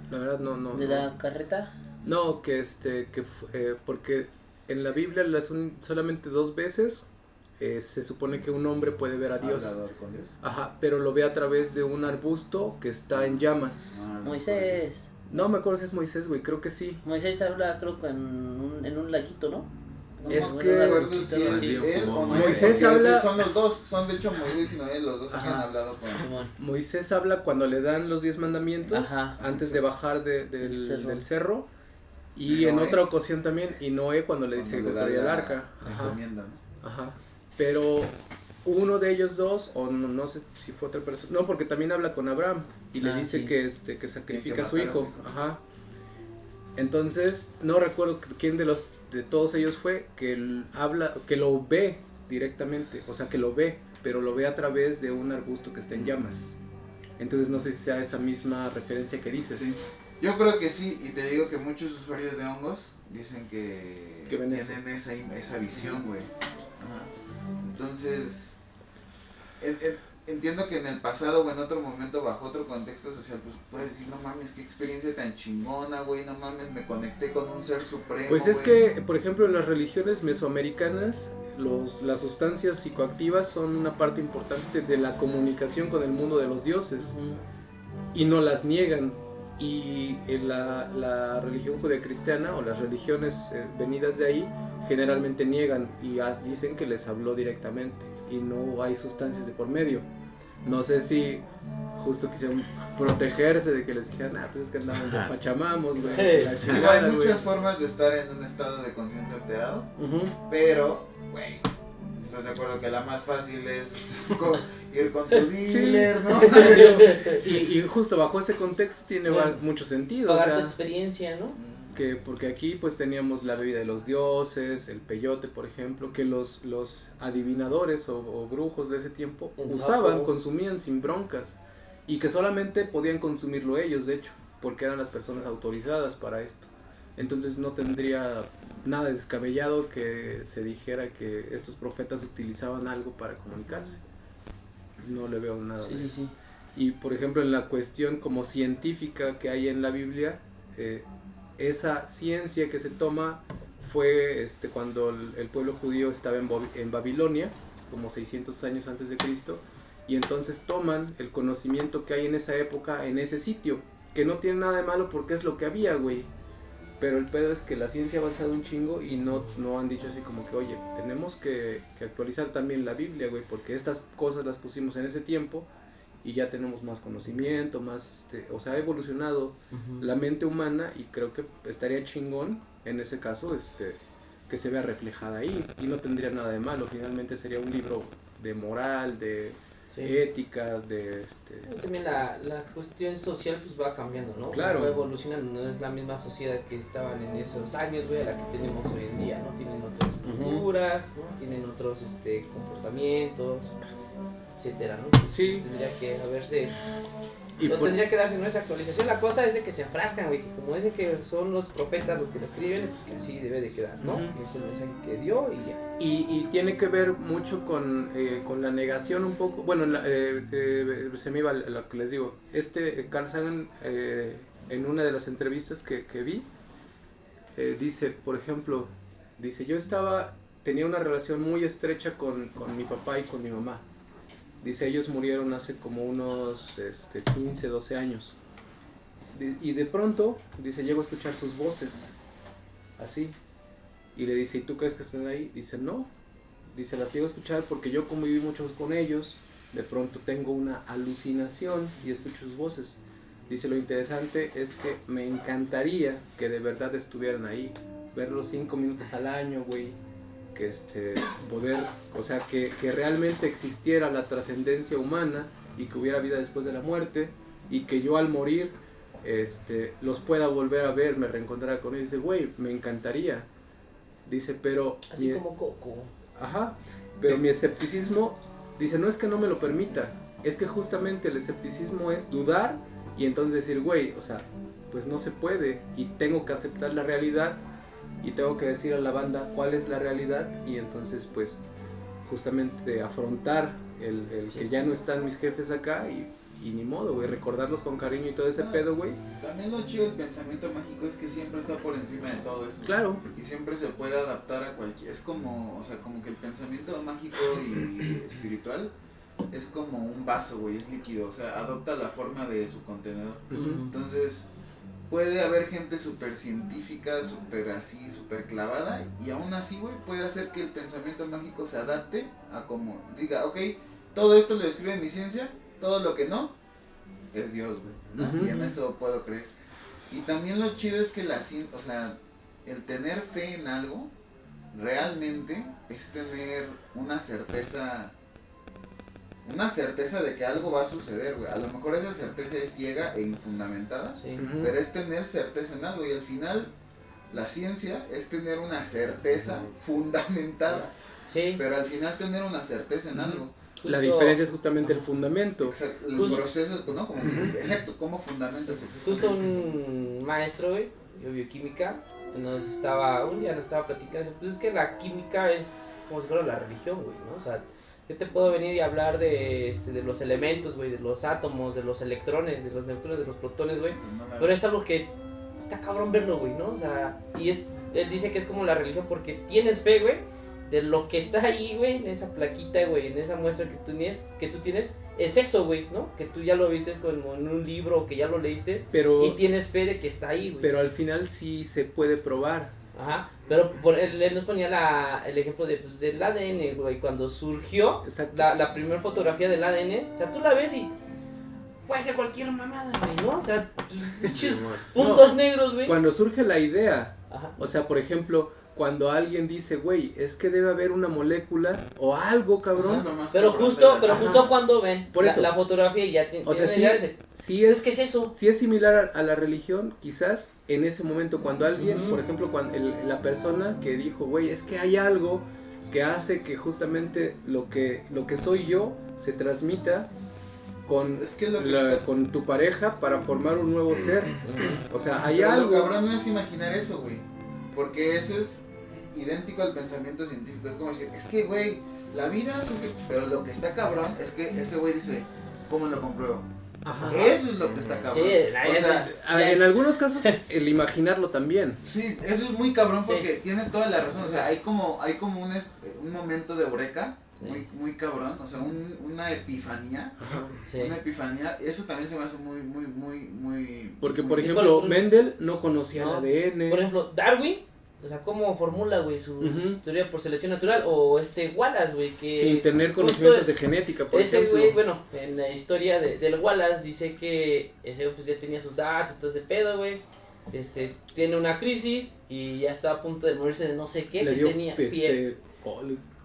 La verdad no. ¿De la carreta? No, porque en la Biblia solamente 2 veces se supone que un hombre puede ver a Dios. Hablador con Dios. Ajá, pero lo ve a través de un arbusto que está en llamas. Moisés. No me acuerdo si es Moisés, güey, creo que sí. Moisés habla, creo que en un laguito, ¿no? Es No, que- en una No me acuerdo bolsita, si algo es así. él o Moisés porque habla- Son los dos, son de hecho Moisés y Noé, los dos que Ajá. han hablado con... Simón. Moisés habla cuando le dan los 10 mandamientos Ajá. antes de bajar del cerro. Y en Noé. otra ocasión también, y Noé cuando le dice que Cuando le construya el da arca. la Ajá. encomienda, ¿no? Ajá. Pero uno de ellos dos, o no sé si fue otra persona, no, porque también habla con Abraham y le dice Sí. que sacrifica que a su matar a su hijo. hijo. Ajá. Entonces, no recuerdo quién de todos ellos fue que lo ve directamente, o sea, que lo ve, pero lo ve a través de un arbusto que está en llamas. Entonces, no sé si sea esa misma referencia que dices. Sí. Yo creo que sí, y te digo que muchos usuarios de hongos dicen que Que ven tienen esa visión, güey. Ajá. Entonces, entiendo que en el pasado o en otro momento, bajo otro contexto social, pues puedes decir, no mames, qué experiencia tan chingona, güey, no mames, me conecté con un ser supremo. Pues es güey. que, por ejemplo, en las religiones mesoamericanas, las sustancias psicoactivas son una parte importante de la comunicación con el mundo de los dioses y no las niegan. Y en la religión judeocristiana o las religiones venidas de ahí generalmente niegan y dicen que les habló directamente y no hay sustancias de por medio. No sé si justo quisieron protegerse de que les dijeran, pues es que andamos de pachamamos, güey. la Digo, chingada, hay güey". muchas formas de estar en un estado de conciencia alterado, Ujú. pero, güey, ¿estás de acuerdo que la más fácil es ir con tu dealer, no? Y justo bajo ese contexto tiene mucho sentido, o Pagar tu sea, experiencia, ¿no? porque aquí pues teníamos la bebida de los dioses, el peyote por ejemplo, que los adivinadores o brujos de ese tiempo El usaban, sapo. consumían sin broncas y que solamente podían consumirlo ellos de hecho, porque eran las personas autorizadas para esto. Entonces no tendría nada descabellado que se dijera que estos profetas utilizaban algo para comunicarse. No le veo nada. Sí, sí, sí. Y por ejemplo en la cuestión como científica que hay en la Biblia, esa ciencia que se toma fue cuando el pueblo judío estaba en Babilonia, como 600 años antes de Cristo, y entonces toman el conocimiento que hay en esa época en ese sitio, que no tiene nada de malo porque es lo que había, güey. Pero el pedo es que la ciencia ha avanzado un chingo y no han dicho así como que, oye, tenemos que actualizar también la Biblia, güey, porque estas cosas las pusimos en ese tiempo y ya tenemos más conocimiento, más, o sea, ha evolucionado la mente humana y creo que estaría chingón en ese caso, que se vea reflejada ahí y no tendría nada de malo, finalmente sería un libro de moral, de ética, de También la cuestión social pues va cambiando, ¿no? Claro. Va evolucionando, no es la misma sociedad que estaban en esos años, güey, a la que tenemos hoy en día, ¿no? Tienen otras estructuras, ¿no? Tienen otros comportamientos, etcétera, ¿no? Sí. Tendría que haberse, y tendría que darse, ¿no? Esa actualización. La cosa es de que se enfrascan, güey, que como dicen que son los profetas los que lo escriben, pues que así debe de quedar, ¿no? Que es el mensaje que dio y ya. Y tiene que ver mucho con la negación un poco, bueno, se me iba lo que les digo, Carl Sagan en una de las entrevistas que vi, dice, por ejemplo, dice, tenía una relación muy estrecha con mi papá y con mi mamá, dice, ellos murieron hace como unos 15, 12 años, y de pronto, dice, llego a escuchar sus voces, así. Y le dice, ¿y tú crees que están ahí? Dice, no. Dice, las sigo a escuchar porque yo conviví mucho con ellos. De pronto tengo una alucinación y escucho sus voces. Dice, lo interesante es que me encantaría que de verdad estuvieran ahí. Verlos 5 minutos al año, güey. Que poder, o sea, que realmente existiera la trascendencia humana y que hubiera vida después de la muerte. Y que yo al morir, los pueda volver a ver, me reencontrara con ellos. Dice, güey, me encantaría. Dice, pero... Así como Coco. Ajá, pero mi escepticismo, dice, no es que no me lo permita, es que justamente el escepticismo es dudar y entonces decir, güey, o sea, pues no se puede y tengo que aceptar la realidad y tengo que decir a la banda cuál es la realidad y entonces pues justamente afrontar el Sí. que ya no están mis jefes acá y ni modo, güey, recordarlos con cariño y todo ese pedo, güey. También lo chido del pensamiento mágico es que siempre está por encima de todo eso. Claro. Y siempre se puede adaptar a cualquier... Es como, o sea, como que el pensamiento mágico y espiritual es como un vaso, güey, es líquido. O sea, adopta la forma de su contenedor. Entonces, puede haber gente súper científica, súper así, súper clavada. Y aún así, güey, puede hacer que el pensamiento mágico se adapte a como... Diga, ok, todo esto lo describe mi ciencia, todo lo que no, es Dios, güey, ¿no? Ujú. Y en eso puedo creer. Y también lo chido es que o sea, el tener fe en algo, realmente es tener una certeza de que algo va a suceder, güey. A lo mejor esa certeza es ciega e infundamentada, Sí. Ujú. pero es tener certeza en algo. Y al final, la ciencia es tener una certeza fundamentada, Sí. pero al final tener una certeza en Ujú. algo. La Justo- diferencia es justamente el fundamento. Exacto, el Justo- proceso, ¿no? Como, exacto, ¿cómo fundamentas el Justo un maestro, güey, de bioquímica, un día nos estaba platicando, pues es que la química es como si fuera la religión, güey, ¿no? O sea, yo te puedo venir y hablar de los elementos, güey, de los átomos, de los electrones, de los neutrones, de los protones, güey, pero es algo que está cabrón verlo, güey, ¿no? O sea, él dice que es como la religión porque tienes fe, güey, de lo que está ahí, güey, en esa plaquita, güey, en esa muestra que tú tienes, es eso, güey, ¿no? Que tú ya lo viste como en un libro, que ya lo leíste, Pero, y tienes fe de que está ahí, güey. pero al final sí se puede probar. Ajá, pero él nos ponía el ejemplo del ADN, güey, cuando surgió Exacto. la primera fotografía del ADN, o sea, tú la ves y puede ser cualquier mamada, güey, ¿no? O sea, pinches puntos negros, güey. Cuando surge la idea, Ajá. o sea, por ejemplo, cuando alguien dice, güey, es que debe haber una molécula o algo, cabrón. Pero justo cuando ven Por eso. la fotografía y ya O sea, tienen sí, ya ese, sí pues es, ¿qué es eso? sí es similar a la religión, quizás en ese momento, cuando alguien, Ujú. por ejemplo, cuando la persona que dijo, güey, es que hay algo que hace que justamente lo que soy yo se transmita con, Es que lo que con tu pareja para formar un nuevo ser. O sea, hay pero algo. lo cabrón no es imaginar eso, güey. Porque ese es idéntico al pensamiento científico. Es como decir, es que, güey, la vida es un... Pero lo que está cabrón es que ese güey dice, ¿cómo lo compruebo? Ajá. Eso es lo que está cabrón. Sí, O sea, En algunos casos, el imaginarlo también. sí, eso es muy cabrón Sí. porque tienes toda la razón. O sea, hay como un momento de eureka Sí. muy, muy cabrón. O sea, una epifanía. Sí. Una epifanía. Eso también se me hace muy... Porque, muy- por Y ejemplo, por- Mendel no conocía No. el ADN. Por ejemplo, Darwin, o sea, ¿cómo formula, güey, su Ujú. teoría por selección natural? O Wallace, güey, que... Sin tener justo conocimientos de genética, por ese ejemplo. güey, bueno, en la historia del Wallace dice que ese güey pues ya tenía sus datos y todo ese pedo, güey. Tiene una crisis y ya está a punto de morirse de no sé qué, Le que dio tenía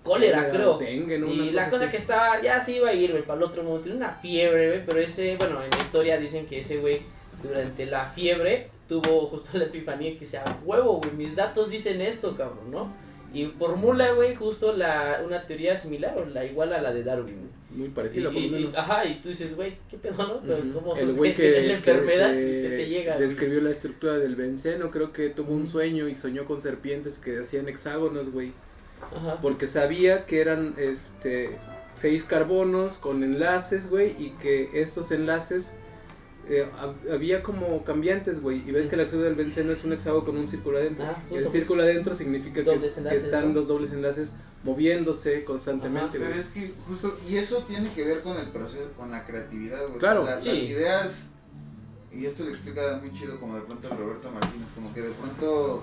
cólera, creo. dengue, ¿no? Y Una la cosa así. que estaba, ya se iba a ir, güey, para el otro mundo. Tiene una fiebre, güey, pero bueno, en la historia dicen que ese güey, durante la fiebre, tuvo justo la epifanía que sea huevo, güey, mis datos dicen esto, cabrón, ¿no? Y formula, güey, justo una teoría similar o la igual a la de Darwin, güey. Muy parecido, por lo menos. Ajá, y tú dices, güey, ¿qué pedo, no? Pero Ujú. ¿cómo El güey tienes la que enfermedad se te llega, güey? describió la estructura del benceno, creo que tuvo un sueño y soñó con serpientes que hacían hexágonos, güey. Ajá. Porque sabía que eran 6 carbonos con enlaces, güey, y que estos enlaces había como cambiantes, güey. Y ves Sí. que la estructura del benceno es un hexágono con un círculo adentro. Ajá, El justo, círculo pues, adentro significa que, dobles que enlaces, están ¿no? los dobles enlaces moviéndose constantemente, Pero güey. es que justo, y eso tiene que ver con el proceso, con la creatividad, güey. Claro. O sea, Sí. las ideas, y esto lo explica muy chido como de pronto Roberto Martínez, como que de pronto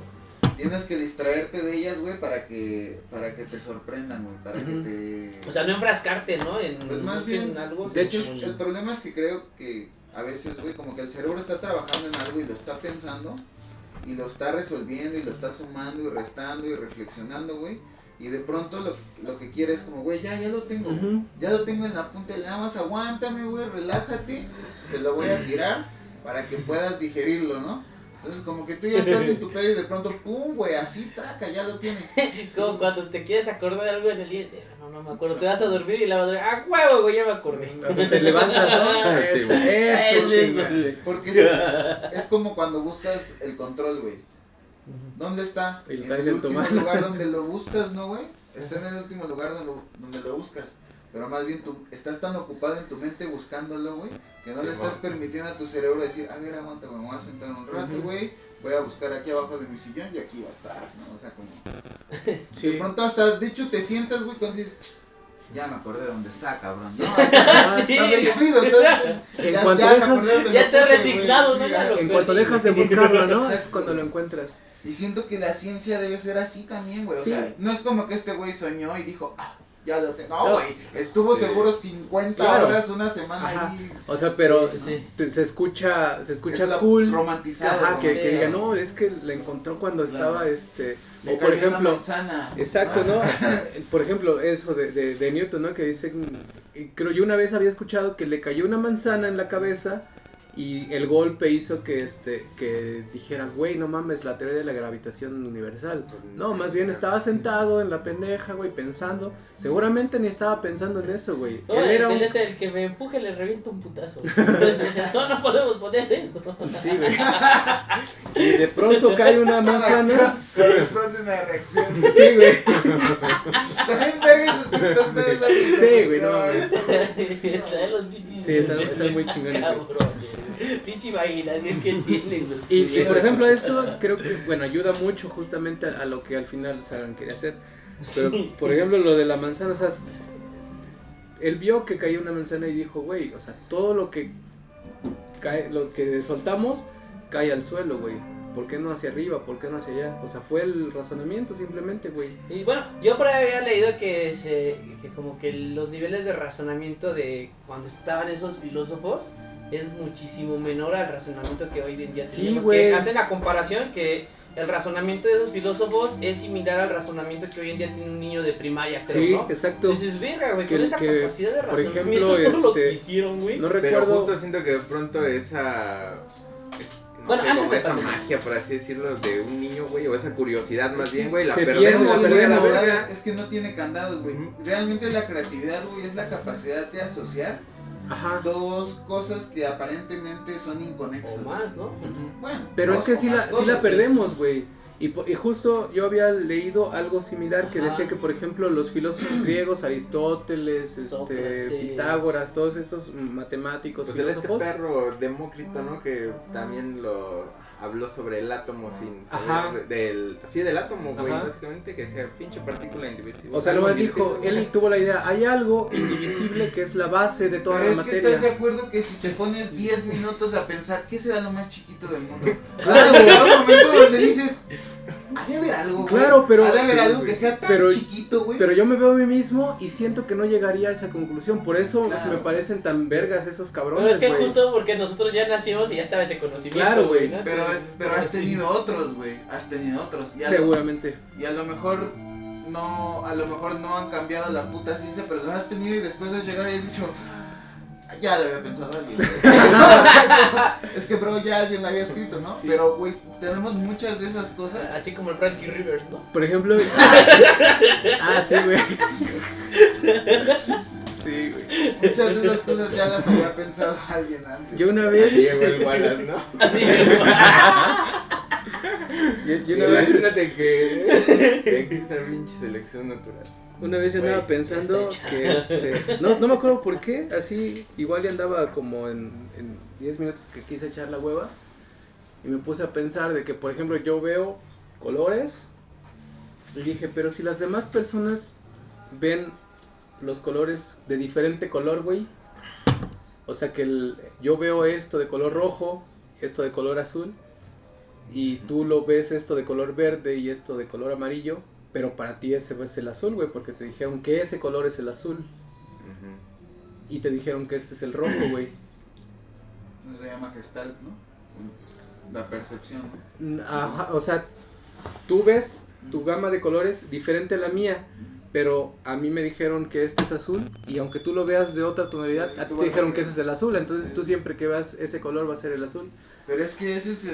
tienes que distraerte de ellas, güey, para que te sorprendan, güey, para Ujú. que te... O sea, no enfrascarte, ¿no? Pues más bien, en algo. de Es que hecho, el problema es que creo que a veces, güey, como que el cerebro está trabajando en algo y lo está pensando y lo está resolviendo y lo está sumando y restando y reflexionando, güey. Y de pronto lo que quiere es como, güey, ya lo tengo, güey. Ujú. Ya lo tengo en la punta de la más, aguántame, güey, relájate, te lo voy a tirar para que puedas digerirlo, ¿no? Entonces como que tú ya estás en tu pedo y de pronto, pum, güey, así, traca, ya lo tienes. Es como cuando te quieres acordar de algo en el día, no me acuerdo, te vas a dormir y la vas a dormir, ¡ah, huevo, güey, ya me acordé! Te levantas, ¿no? Sí, Eso, güey. eso, Eso. chinga. Porque es como cuando buscas el control, güey. ¿Dónde está? Y lo En traes el en tu último mano. lugar donde lo buscas, ¿no, güey? Está en el último lugar donde lo buscas. pero más bien tú estás tan ocupado en tu mente buscándolo, güey, que no Sí, le estás bueno. permitiendo a tu cerebro decir, a ver, aguanta, güey, me voy a sentar un rato, güey, voy a buscar aquí abajo de mi sillón y aquí va a estar, ¿no? O sea, como... Sí. De pronto hasta, de hecho, te sientas, güey, cuando dices, ya me acordé de dónde está, cabrón, ¿no? Sí. Donde yo vivo, entonces, En ya, cuanto ya me dejas- acordé dónde ya lo te has puse, resignado, güey, ¿no? sí, Ya lo En cuanto perdí. dejas de buscarlo, ¿no? Es Exacto, cuando lo güey. encuentras. Y siento que la ciencia debe ser así también, güey. Sí. O sea, no es como que este güey soñó y dijo, ya lo tengo. No. No, güey. Estuvo Sí. seguro 50 Claro. horas, una semana Ajá. ahí. O sea, pero Sí. se escucha Es cool. romantizado. Ajá, ¿no? que Sí. diga, no, es que la encontró cuando estaba, Le o por cayó una ejemplo, manzana. exacto, ¿no? Por ejemplo, eso de Newton, ¿no? Que dicen, creo yo una vez había escuchado que le cayó una manzana en la cabeza y el golpe hizo que dijera, güey, no mames, la teoría de la gravitación universal. No, más bien estaba sentado en la pendeja, güey, pensando. Seguramente ni estaba pensando en eso, güey. No, Él era él un... es el que me empuje, le reviento un putazo. No podemos poner eso. Sí, güey. Y de pronto cae una manzana. Corresponde una reacción. Sí, güey. También verga esos TikToks, ¿sabes? Sí, güey, no, Trae los bichis. Sí, esa es muy chingona, güey. Cabrón. Pinche imaginación que tienen los Y por ejemplo eso creo que, bueno, ayuda mucho justamente a lo que al final Sagan quería hacer. Pero, Sí. por ejemplo, lo de la manzana, o sea, él vio que cayó una manzana y dijo, güey, o sea, todo lo que cae, lo que soltamos, cae al suelo, güey. ¿Por qué no hacia arriba? ¿Por qué no hacia allá? O sea, fue el razonamiento simplemente, güey. Y bueno, yo por ahí había leído que como que los niveles de razonamiento de cuando estaban esos filósofos es muchísimo menor al razonamiento que hoy en día Sí, tenemos. güey. Que hacen la comparación que el razonamiento de esos filósofos es similar al razonamiento que hoy en día tiene un niño de primaria, creo, Sí, ¿no? exacto. Entonces, verga, güey, Que- con esa que, capacidad de por razonamiento, ejemplo, todo lo que hicieron, güey. No Pero recuerdo. justo siento que de pronto esa... no Bueno, sé, antes como de esa pandemia. magia, por así decirlo, de un niño, güey, o esa curiosidad más bien, güey, la Se perdemos, pierde, la güey, a perdemos, la La verga. verdad es que no tiene candados, güey. Ujú. Realmente la creatividad, güey, es la capacidad de asociar Ajá. dos cosas que aparentemente son O inconexas. más, ¿no? Bueno, Pero dos es que o sí más la cosas, perdemos, güey. Y justo yo había leído algo similar que Ajá. decía que, por ejemplo, los filósofos griegos, Aristóteles, Sócrates. Pitágoras, todos esos matemáticos, Pues este filósofos. perro Demócrito, ¿no? Que también lo habló sobre el átomo sin Ajá. saber del átomo, güey, Ajá. básicamente, que decía pinche partícula indivisible. O sea, Algo lo más dijo, indivisible, él güey. tuvo la idea, hay algo indivisible que es la base de toda Pero la es que estás de materia. acuerdo que si te pones 10 minutos a pensar qué será lo más chiquito del mundo, claro, llega un momento donde dices, ha de haber algo, güey. Claro, pero- ha de haber sí, algo güey. que sea tan Pero- chiquito, güey. Pero yo me veo a mí mismo y siento que no llegaría a esa conclusión. Por eso Claro. se me parecen tan vergas esos Pero cabrones, es que güey. justo porque nosotros ya nacimos y ya estaba ese conocimiento, Claro, güey. ¿no? Pero, Entonces, pero has sí. tenido otros, güey. Has tenido otros. Seguramente. Y a lo mejor no han cambiado la puta ciencia, pero los has tenido y después has llegado y has dicho, ya lo había pensado alguien, güey. Es que, bro, ya alguien lo había escrito, ¿no? Sí. Pero, güey, tenemos muchas de esas cosas. Así como el Frankie Rivers, ¿no? Por ejemplo. Sí, güey. Sí, güey. Muchas de esas cosas ya las había pensado alguien antes. Yo una vez. Llegó el Wallace, ¿no? Así Yo una vez. Imagínate que tiene que ser pinche selección natural. Una vez yo andaba Güey, pensando está que no me acuerdo por qué, así igual ya andaba como en 10 minutos que quise echar la hueva y me puse a pensar de que, por ejemplo, yo veo colores y dije, pero si las demás personas ven los colores de diferente color, güey, o sea que yo veo esto de color rojo, esto de color azul y tú lo ves esto de color verde y esto de color amarillo, pero para ti ese es el azul, güey, porque te dijeron que ese color es el azul. Ujú. Y te dijeron que este es el rojo, güey. Se llama Gestalt, ¿no? La percepción. Ajá, o sea, tú ves tu gama de colores diferente a la mía, pero a mí me dijeron que este es azul, y aunque tú lo veas de otra tonalidad, Sí, a ti tú te vas a dijeron ver. que ese es el azul, entonces Sí. tú siempre que veas ese color va a ser el azul. Pero es que ese es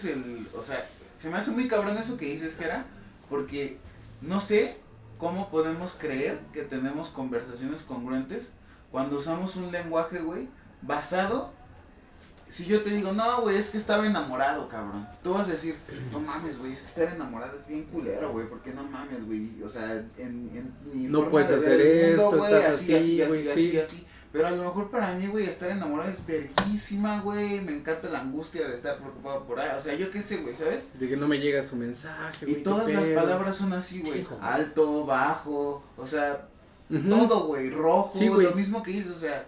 el, o sea, se me hace muy cabrón eso que dices, Jera, porque no sé cómo podemos creer que tenemos conversaciones congruentes cuando usamos un lenguaje, güey, basado si yo te digo, no, güey, es que estaba enamorado, cabrón. Tú vas a decir, no mames, güey, es que estar enamorado es bien culero, güey, porque no mames, güey. O sea, en mi No forma puedes de hacer ver el mundo, esto, güey, estás así, güey, sí. así. Pero a lo mejor para mí, güey, estar enamorado es verguísima, güey. Me encanta la angustia de estar preocupado por ahí. O sea, yo qué sé, güey, ¿sabes? De que no me llega su mensaje, güey. Y todas qué las pedo. palabras son así, güey. Hijo. Alto, bajo, o sea, Ujú. todo, güey, rojo, Sí, güey. lo mismo que dices, o sea,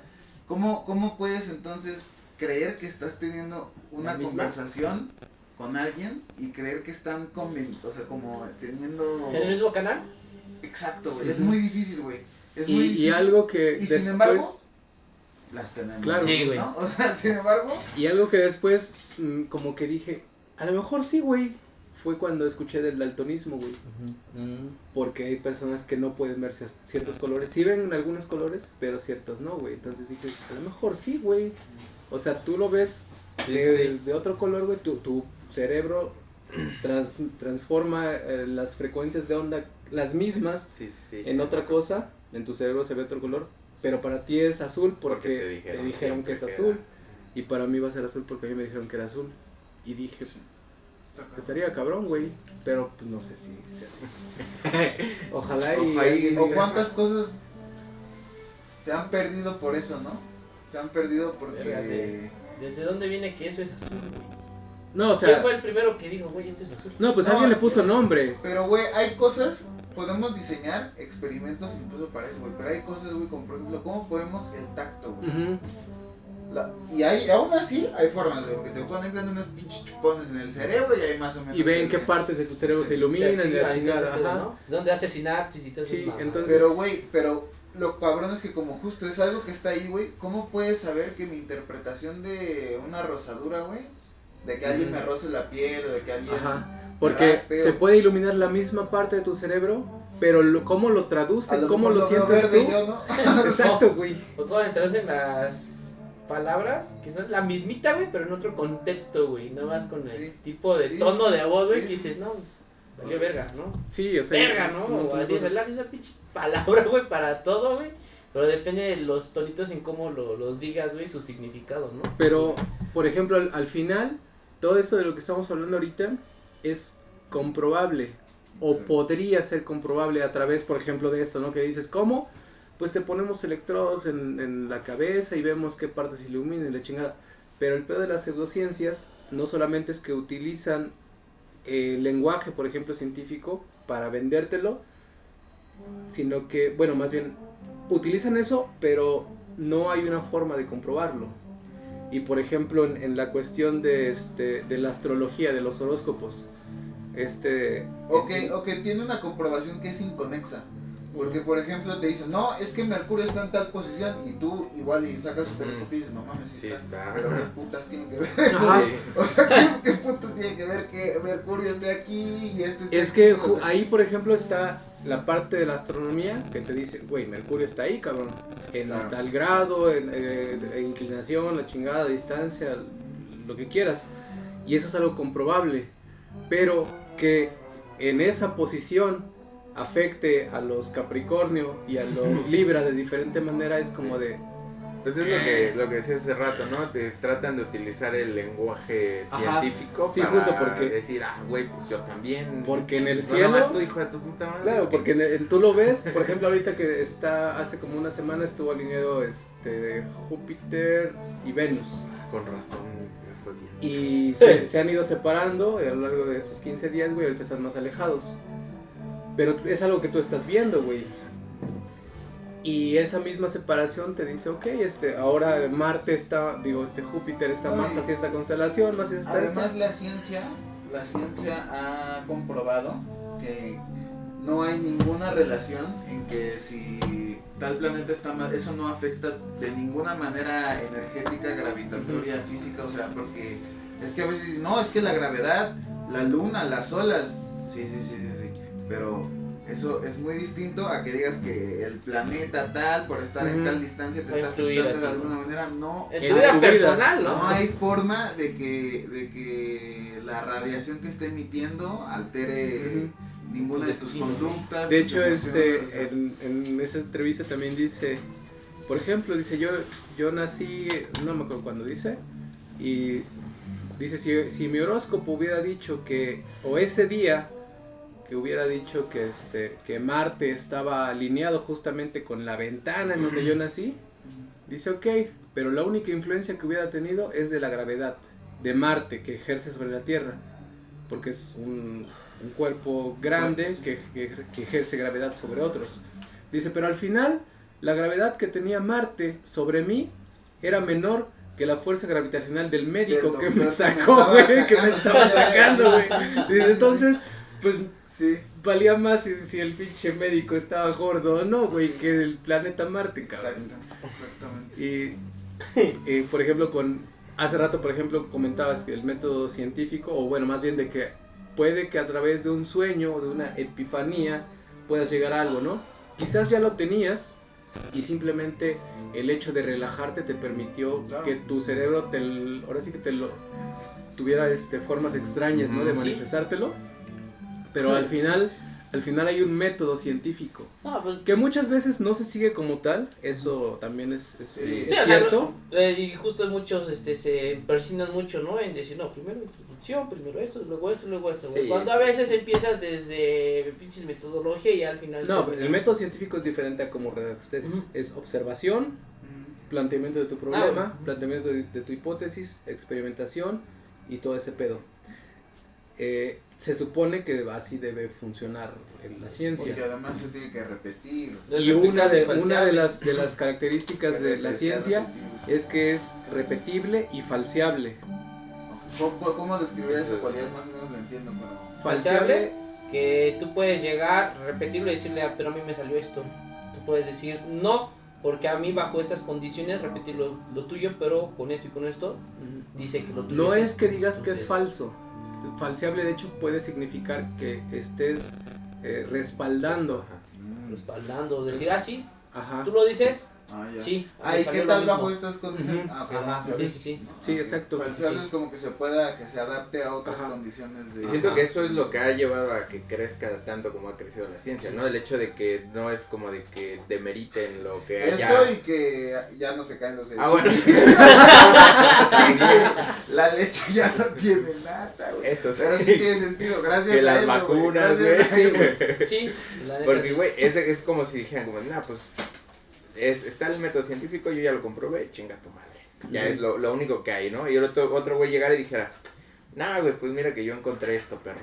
¿cómo puedes entonces creer que estás teniendo una ¿La misma? conversación con alguien y creer que están o sea, como teniendo... ¿En el mismo canal? Exacto, güey, es Ujú. muy difícil, güey, es muy Y difícil. algo que Y sin después... embargo, las tenemos, Claro. Sí, güey. ¿no? O sea, sin embargo, Y algo que después, como que dije, a lo mejor sí, güey. Fue cuando escuché del daltonismo, güey. Porque hay personas que no pueden ver ciertos colores. Sí ven algunos colores, pero ciertos no, güey. Entonces dije, a lo mejor sí, güey. O sea, tú lo ves Sí, de otro color, güey. Tu cerebro transforma las frecuencias de onda, las mismas, Sí, sí. en otra cosa. En tu cerebro se ve otro color. Pero para ti es azul porque Porque te dijeron que es siempre azul. Y para mí va a ser azul porque a mí me dijeron que era azul. Y dije, estaría cabrón, güey. Pero pues no sé si sea así. Ojalá y... Ojalá alguien o diga, cuántas cosas se han perdido por eso, ¿no? Se han perdido porque... Fíjate. ¿Desde dónde viene que eso es azul, güey? No, o ¿Quién sea... fue el primero que dijo, güey, esto es azul? No, pues No, alguien le puso nombre. Pero, güey, hay cosas, podemos diseñar experimentos incluso para eso, güey. Pero hay cosas, güey, como por ejemplo, ¿cómo podemos el tacto, güey? Ujú. Y aún así, hay formas, güey, que te conectan unos pinches chupones en el cerebro y hay más o menos... Y ven qué que- partes de tu cerebro se Se iluminan y activa la en chingada. ese pedo, Ajá. ¿no? ¿Dónde hace sinapsis y todo eso? Sí, es mamada. entonces- Pero, güey, lo cabrón es que como justo es algo que está ahí, güey, ¿cómo puedes saber que mi interpretación de una rosadura, güey, de que alguien me roce la piel o de que alguien... Ajá. Porque raspe, se o- puede iluminar la misma parte de tu cerebro, pero cómo lo a traducen, lo cómo mejor lo veo sientes verde tú. yo, ¿no? Exacto, güey. O cómo entrarse en las palabras que son la mismita, güey, pero en otro contexto, güey. Nada más con el Sí. tipo de Sí, tono de voz, güey, sí. que dices, no, pues, valió verga, ¿no? Sí, o sea. Verga, ¿no? un montón O de así es cosas. la misma pinche palabra, güey, para todo, güey. Pero depende de los tonitos en cómo los digas, güey, su significado, ¿no? Pero, por ejemplo, al final, todo esto de lo que estamos hablando ahorita es comprobable o Sí. podría ser comprobable a través, por ejemplo, de esto, ¿no? Que dices, ¿cómo? Pues te ponemos electrodos en la cabeza y vemos qué partes se iluminan y la chingada. Pero el pedo de las pseudociencias no solamente es que utilizan el lenguaje, por ejemplo, científico para vendértelo, sino que, bueno, más bien, utilizan eso, pero no hay una forma de comprobarlo. Y por ejemplo, en la cuestión de la astrología, de los horóscopos, O que tiene una comprobación que es inconexa. Porque, por ejemplo, te dicen, no, es que Mercurio está en tal posición y tú igual y sacas tu telescopio y dices, no mames, Sí está. pero qué putas tiene que ver eso. Ajá. O sea, ¿qué putas tiene que ver que Mercurio esté aquí y este esté Es que aquí? O sea, ahí, por ejemplo, está la parte de la astronomía que te dice, güey, Mercurio está ahí, cabrón, en Claro. tal grado, en inclinación, la chingada, distancia, lo que quieras. Y eso es algo comprobable. Pero que en esa posición afecte a los Capricornio y a los Libra de diferente manera es como de... Pues es lo que decía hace rato, ¿no? Te tratan de utilizar el lenguaje Ajá. científico Sí, para justo porque- decir, güey, pues yo también. Porque en el No cielo... nomás tú, hijo de tu puta madre. Claro, porque tú lo ves, por ejemplo, ahorita que está, hace como una semana estuvo alineado Júpiter y Venus. Con razón me fue bien. Y se han ido separando a lo largo de estos 15 días, güey, ahorita están más alejados. Pero es algo que tú estás viendo, güey. Y esa misma separación te dice, ok, ahora Marte está, Júpiter está No, más y- hacia esa constelación, más hacia esta. Además, la ciencia ha comprobado que no hay ninguna relación en que si tal planeta está mal, eso no afecta de ninguna manera energética, gravitatoria, física, o sea, porque es que a veces dicen, no, es que la gravedad, la luna, las olas, sí, pero eso es muy distinto a que digas que el planeta tal, por estar en Ujú. tal distancia, te Va a está influir afectando de a ti, alguna manera, no. En En tu tu vida vida. personal, ¿no? No hay forma de que la radiación que esté emitiendo altere ninguna Tu de tus destino. conductas. De tus hecho, emociones, o sea, en esa entrevista también dice, por ejemplo, dice, yo nací, no me acuerdo cuándo dice, Y dice, si mi horóscopo hubiera dicho que, o ese día que hubiera dicho que Marte estaba alineado justamente con la ventana en donde yo nací, dice ok, pero la única influencia que hubiera tenido es de la gravedad de Marte que ejerce sobre la Tierra, porque es un cuerpo grande que ejerce gravedad sobre otros. Dice, pero al final la gravedad que tenía Marte sobre mí era menor que la fuerza gravitacional del médico que me sacó, güey, que me estaba sacando, güey. Dice, entonces, pues Sí. valía más si el pinche médico estaba gordo o no, güey, que el planeta Marte, cabrón. Exactamente. Y por ejemplo, hace rato, por ejemplo, comentabas que el método científico, o bueno, más bien de que puede que a través de un sueño o de una epifanía puedas llegar a algo, ¿no? Quizás ya lo tenías y simplemente el hecho de relajarte te permitió que tu cerebro ahora sí que tuviera formas extrañas, ¿no? De manifestártelo. Pero al final hay un método científico que muchas veces no se sigue como tal. Eso también es cierto. Y justo muchos se persignan mucho, ¿no? En decir, no, primero introducción, primero esto, luego esto, luego esto. Sí. Cuando a veces empiezas desde pinches metodología y al final... No, el método científico es diferente a como redactan ustedes. Es observación, planteamiento de tu problema, planteamiento de tu hipótesis, experimentación y todo ese pedo. Se supone que así debe funcionar en la ciencia. Porque además se tiene que repetir. Y una de las características de la ciencia es que es repetible y falseable. ¿Cómo describir esa cualidad? Más o menos lo entiendo. Pero... Falseable, que tú puedes llegar, repetirlo y decirle, pero a mí me salió esto. Tú puedes decir, no, porque a mí bajo estas condiciones repetir lo tuyo, pero con esto y con esto, dice que lo tuyo no es que digas que es falso. Falseable de hecho puede significar que estés respaldando. Respaldando, decir así, Ajá. tú lo dices, ya. sí. ¿Y qué tal bajo estas condiciones? Ajá, sí. Sí, exacto. Falseable es como que se adapte a otras condiciones de... Y siento que eso es lo que ha llevado a que crezca tanto como ha crecido la ciencia, ¿no? El hecho de que no es como de que demeriten lo que haya... Eso y que ya no se caen los hechos. Bueno. La leche ya no tiene nada, güey. Eso sí. Pero sí tiene sentido, gracias que a las eso, vacunas, güey. güey. Sí, la neta, Porque, sí. güey, es como si dijeran, como, pues, está el método científico, yo ya lo comprobé, chinga tu madre. Ya es lo único que hay, ¿no? Y el otro güey llegara y dijera, güey, pues mira que yo encontré esto, perro.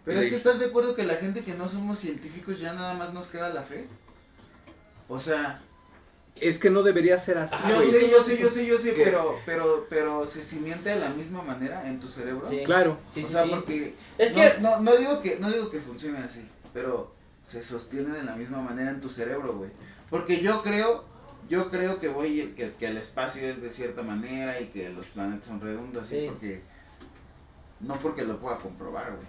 Pero es que ¿estás de acuerdo que la gente que no somos científicos ya nada más nos queda la fe? O sea... Es que no debería ser así. Yo sé, pero se cimienta de la misma manera en tu cerebro. Sí. Claro. Sí, o sea, sí. porque Es que... no digo que funcione así, pero se sostiene de la misma manera en tu cerebro, güey. Porque yo creo que el espacio es de cierta manera y que los planetas son redondos, así, Sí. porque no porque lo pueda comprobar, güey.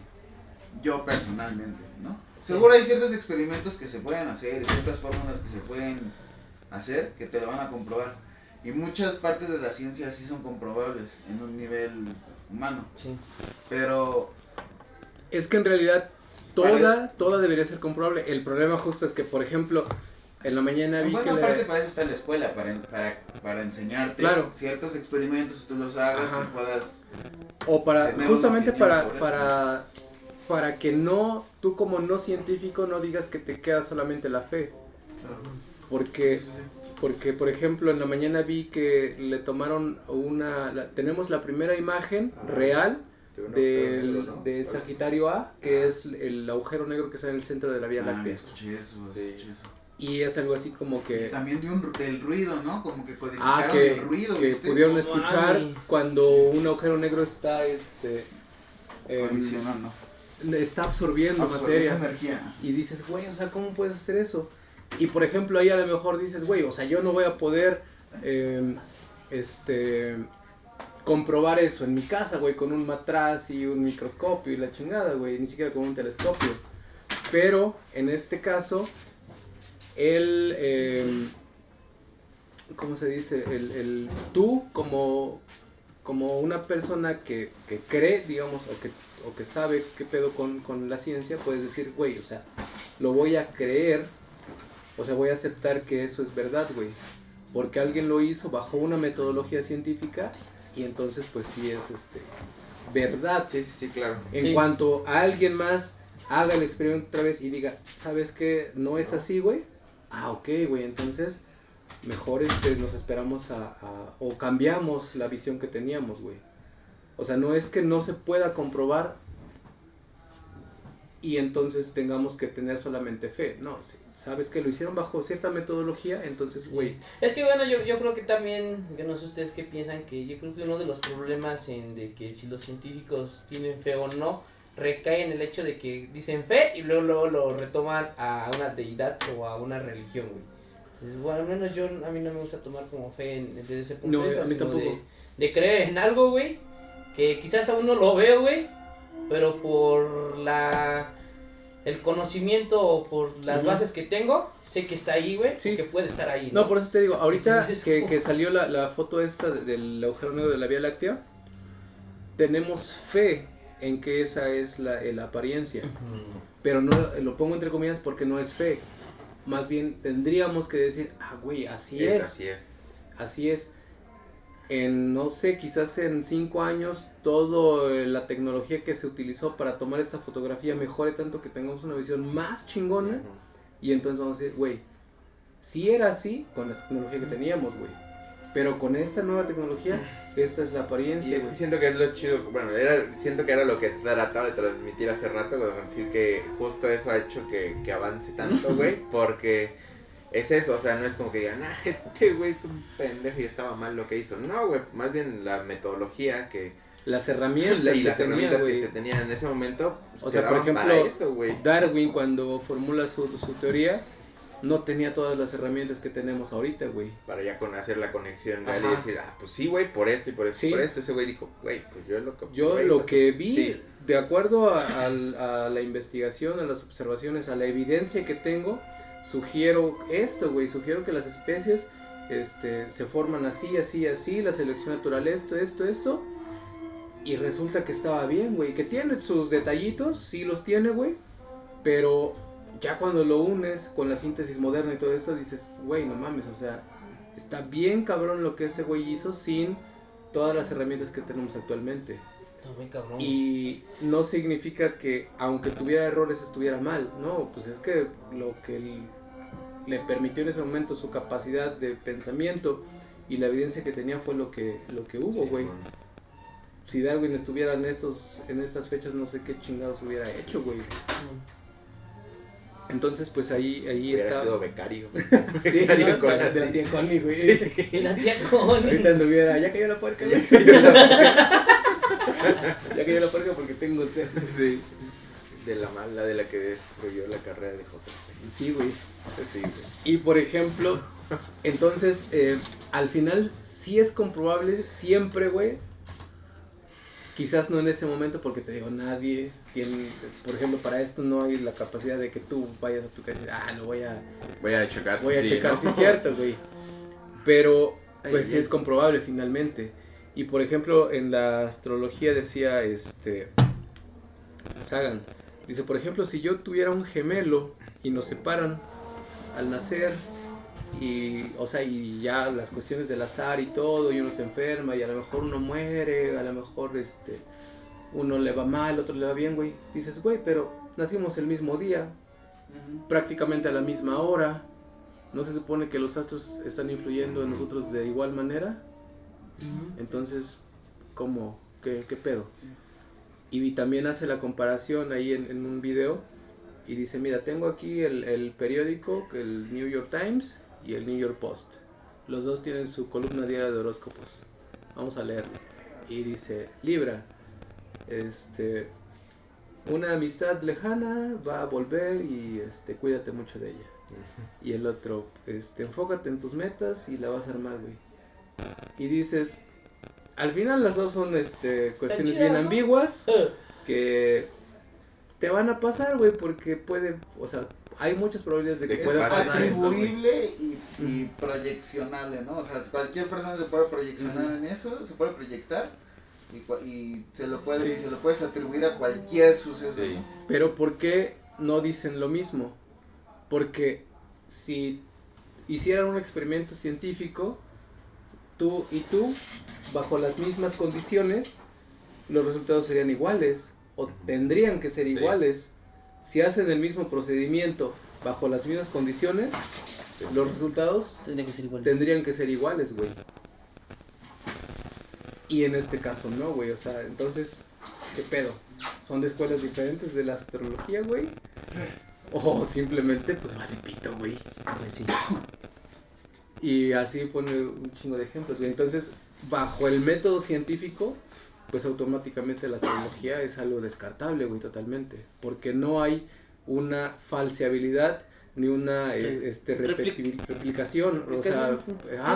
Yo personalmente, ¿no? Sí. Seguro hay ciertos experimentos que se pueden hacer, ciertas fórmulas que se pueden hacer que te lo van a comprobar. Y muchas partes de la ciencia sí son comprobables en un nivel humano. Sí. Pero Es que en realidad toda debería ser comprobable. El problema justo es que, por ejemplo, en la mañana vi en que buena parte para eso está la escuela, para enseñarte ciertos experimentos, tú los hagas y puedas... O para, tener justamente una opinión sobre para que no, tú como no científico no digas que te queda solamente la fe. Porque, por ejemplo, en la mañana vi que le tomaron tenemos la primera imagen real de Sagitario A, que es el agujero negro que está en el centro de la Vía Láctea. Escuché eso. Y es algo así como que... Y también del ruido, ¿no? Como que codificaron que el ruido, que ¿viste? pudieron escuchar cuando un agujero negro está Condicionando. está absorbiendo materia. Energía. Y dices, güey, o sea, ¿cómo puedes hacer eso? Y por ejemplo, ahí a lo mejor dices, güey, o sea, yo no voy a poder comprobar eso en mi casa, güey, con un matraz y un microscopio y la chingada, güey, ni siquiera con un telescopio. Pero en este caso, ¿cómo se dice? Tú como una persona que cree, digamos, o que sabe qué pedo con la ciencia, puedes decir, güey, o sea, lo voy a creer, o sea, voy a aceptar que eso es verdad, güey, porque alguien lo hizo bajo una metodología científica y entonces pues sí es verdad. Sí, claro. En cuanto a alguien más haga el experimento otra vez y diga, ¿sabes qué? No es así, güey. Ah, ok, güey, entonces mejor nos esperamos o cambiamos la visión que teníamos, güey. O sea, no es que no se pueda comprobar y entonces tengamos que tener solamente fe. No, sí, sabes que lo hicieron bajo cierta metodología, entonces, güey. Es que bueno, yo creo que también, yo no sé ustedes qué piensan, que yo creo que uno de los problemas de que si los científicos tienen fe o no, recae en el hecho de que dicen fe y luego lo retoman a una deidad o a una religión, güey. Entonces, bueno, al menos a mí no me gusta tomar como fe desde ese punto de vista, a mí tampoco. De creer en algo, güey, que quizás aún no lo veo, güey, pero por el conocimiento o por las bases que tengo, sé que está ahí, güey, sí, que puede estar ahí, ¿no? Por eso te digo, ahorita sí, que salió la foto esta del agujero negro de la Vía Láctea, tenemos fe en que esa es la apariencia, pero no lo pongo entre comillas porque no es fe, más bien tendríamos que decir, güey, así es. En, no sé, quizás en 5 años toda la tecnología que se utilizó para tomar esta fotografía mejore tanto que tengamos una visión más chingona, y entonces vamos a decir, güey, sí era así con la tecnología que teníamos, güey, pero con esta nueva tecnología, esta es la apariencia. Y es que siento que es lo chido, bueno, siento que era lo que trataba de transmitir hace rato, con decir que justo eso ha hecho que avance tanto, güey, porque es eso, o sea, no es como que digan, este güey es un pendejo y estaba mal lo que hizo. No, güey, más bien la metodología las herramientas y las herramientas tenía, que se tenían en ese momento, pues, o sea, por ejemplo, para eso, güey. Darwin cuando formula su teoría no tenía todas las herramientas que tenemos ahorita, güey. Para ya hacer la conexión real y decir, pues sí, güey, por esto y por esto y por esto. Ese güey dijo, güey, pues yo lo que vi, sí, de acuerdo a la investigación, a las observaciones, a la evidencia que tengo, sugiero esto, güey, sugiero que las especies se forman así, la selección natural, esto, y resulta que estaba bien, güey, que tiene sus detallitos, sí los tiene, güey, pero ya cuando lo unes con la síntesis moderna y todo esto, dices, güey, no mames, o sea, está bien cabrón lo que ese güey hizo sin todas las herramientas que tenemos actualmente. Está muy cabrón. Y no significa que aunque tuviera errores estuviera mal, no, pues es que lo que le permitió en ese momento su capacidad de pensamiento y la evidencia que tenía fue lo que hubo, güey. Sí, si Darwin estuviera en estas fechas, no sé qué chingados hubiera hecho, güey. Entonces, pues ahí está. Hubiera sido becario. Sí, de la tía Connie, güey. Sí. La tía Connie. Ahorita anduviera, ya cayó la puerca, ya cayó la puerca porque tengo sed. Sí. De la que destruyó la carrera de José. Sí, güey. Sí, güey. Y por ejemplo, entonces, al final sí es comprobable siempre, güey. Quizás no en ese momento porque te digo, nadie tiene, por ejemplo, para esto no hay la capacidad de que tú vayas a tu casa y dices, lo voy a checar si es cierto, güey. Pero pues sí es comprobable finalmente. Y por ejemplo, en la astrología decía Sagan, dice, por ejemplo, si yo tuviera un gemelo y nos separan al nacer, y o sea, y ya las cuestiones del azar y todo, y uno se enferma y a lo mejor uno muere, a lo mejor uno le va mal, otro le va bien, güey, dices, güey, pero nacimos el mismo día, prácticamente a la misma hora, ¿no se supone que los astros están influyendo en nosotros de igual manera? Entonces, ¿cómo? ¿Qué pedo? Y también hace la comparación ahí en un video y dice, mira, tengo aquí el periódico, el New York Times y el New York Post. Los dos tienen su columna diaria de horóscopos. Vamos a leerlo. Y dice, Libra, una amistad lejana va a volver y cuídate mucho de ella. Y el otro, enfócate en tus metas y la vas a armar, güey. Y dices, al final las dos son cuestiones bien ambiguas que te van a pasar, güey, porque hay muchas probabilidades de que pueda pasar eso, güey. Atribuible y proyeccionable, ¿no? O sea, cualquier persona se puede proyeccionar en eso, se puede proyectar y se lo puedes atribuir a cualquier suceso. Sí. Pero ¿por qué no dicen lo mismo? Porque si hicieran un experimento científico, tú, bajo las mismas condiciones, los resultados serían iguales, o tendrían que ser iguales. Si hacen el mismo procedimiento bajo las mismas condiciones, los resultados tendrían que ser iguales, güey. Y en este caso no, güey, o sea, entonces, ¿qué pedo? ¿Son de escuelas diferentes de la astrología, güey? O simplemente, pues vale pito, güey. Pues sí. Y así pone un chingo de ejemplos, güey. Entonces, bajo el método científico, pues automáticamente la astrología es algo descartable, güey, totalmente. Porque no hay una falseabilidad ni una replicación, o sea,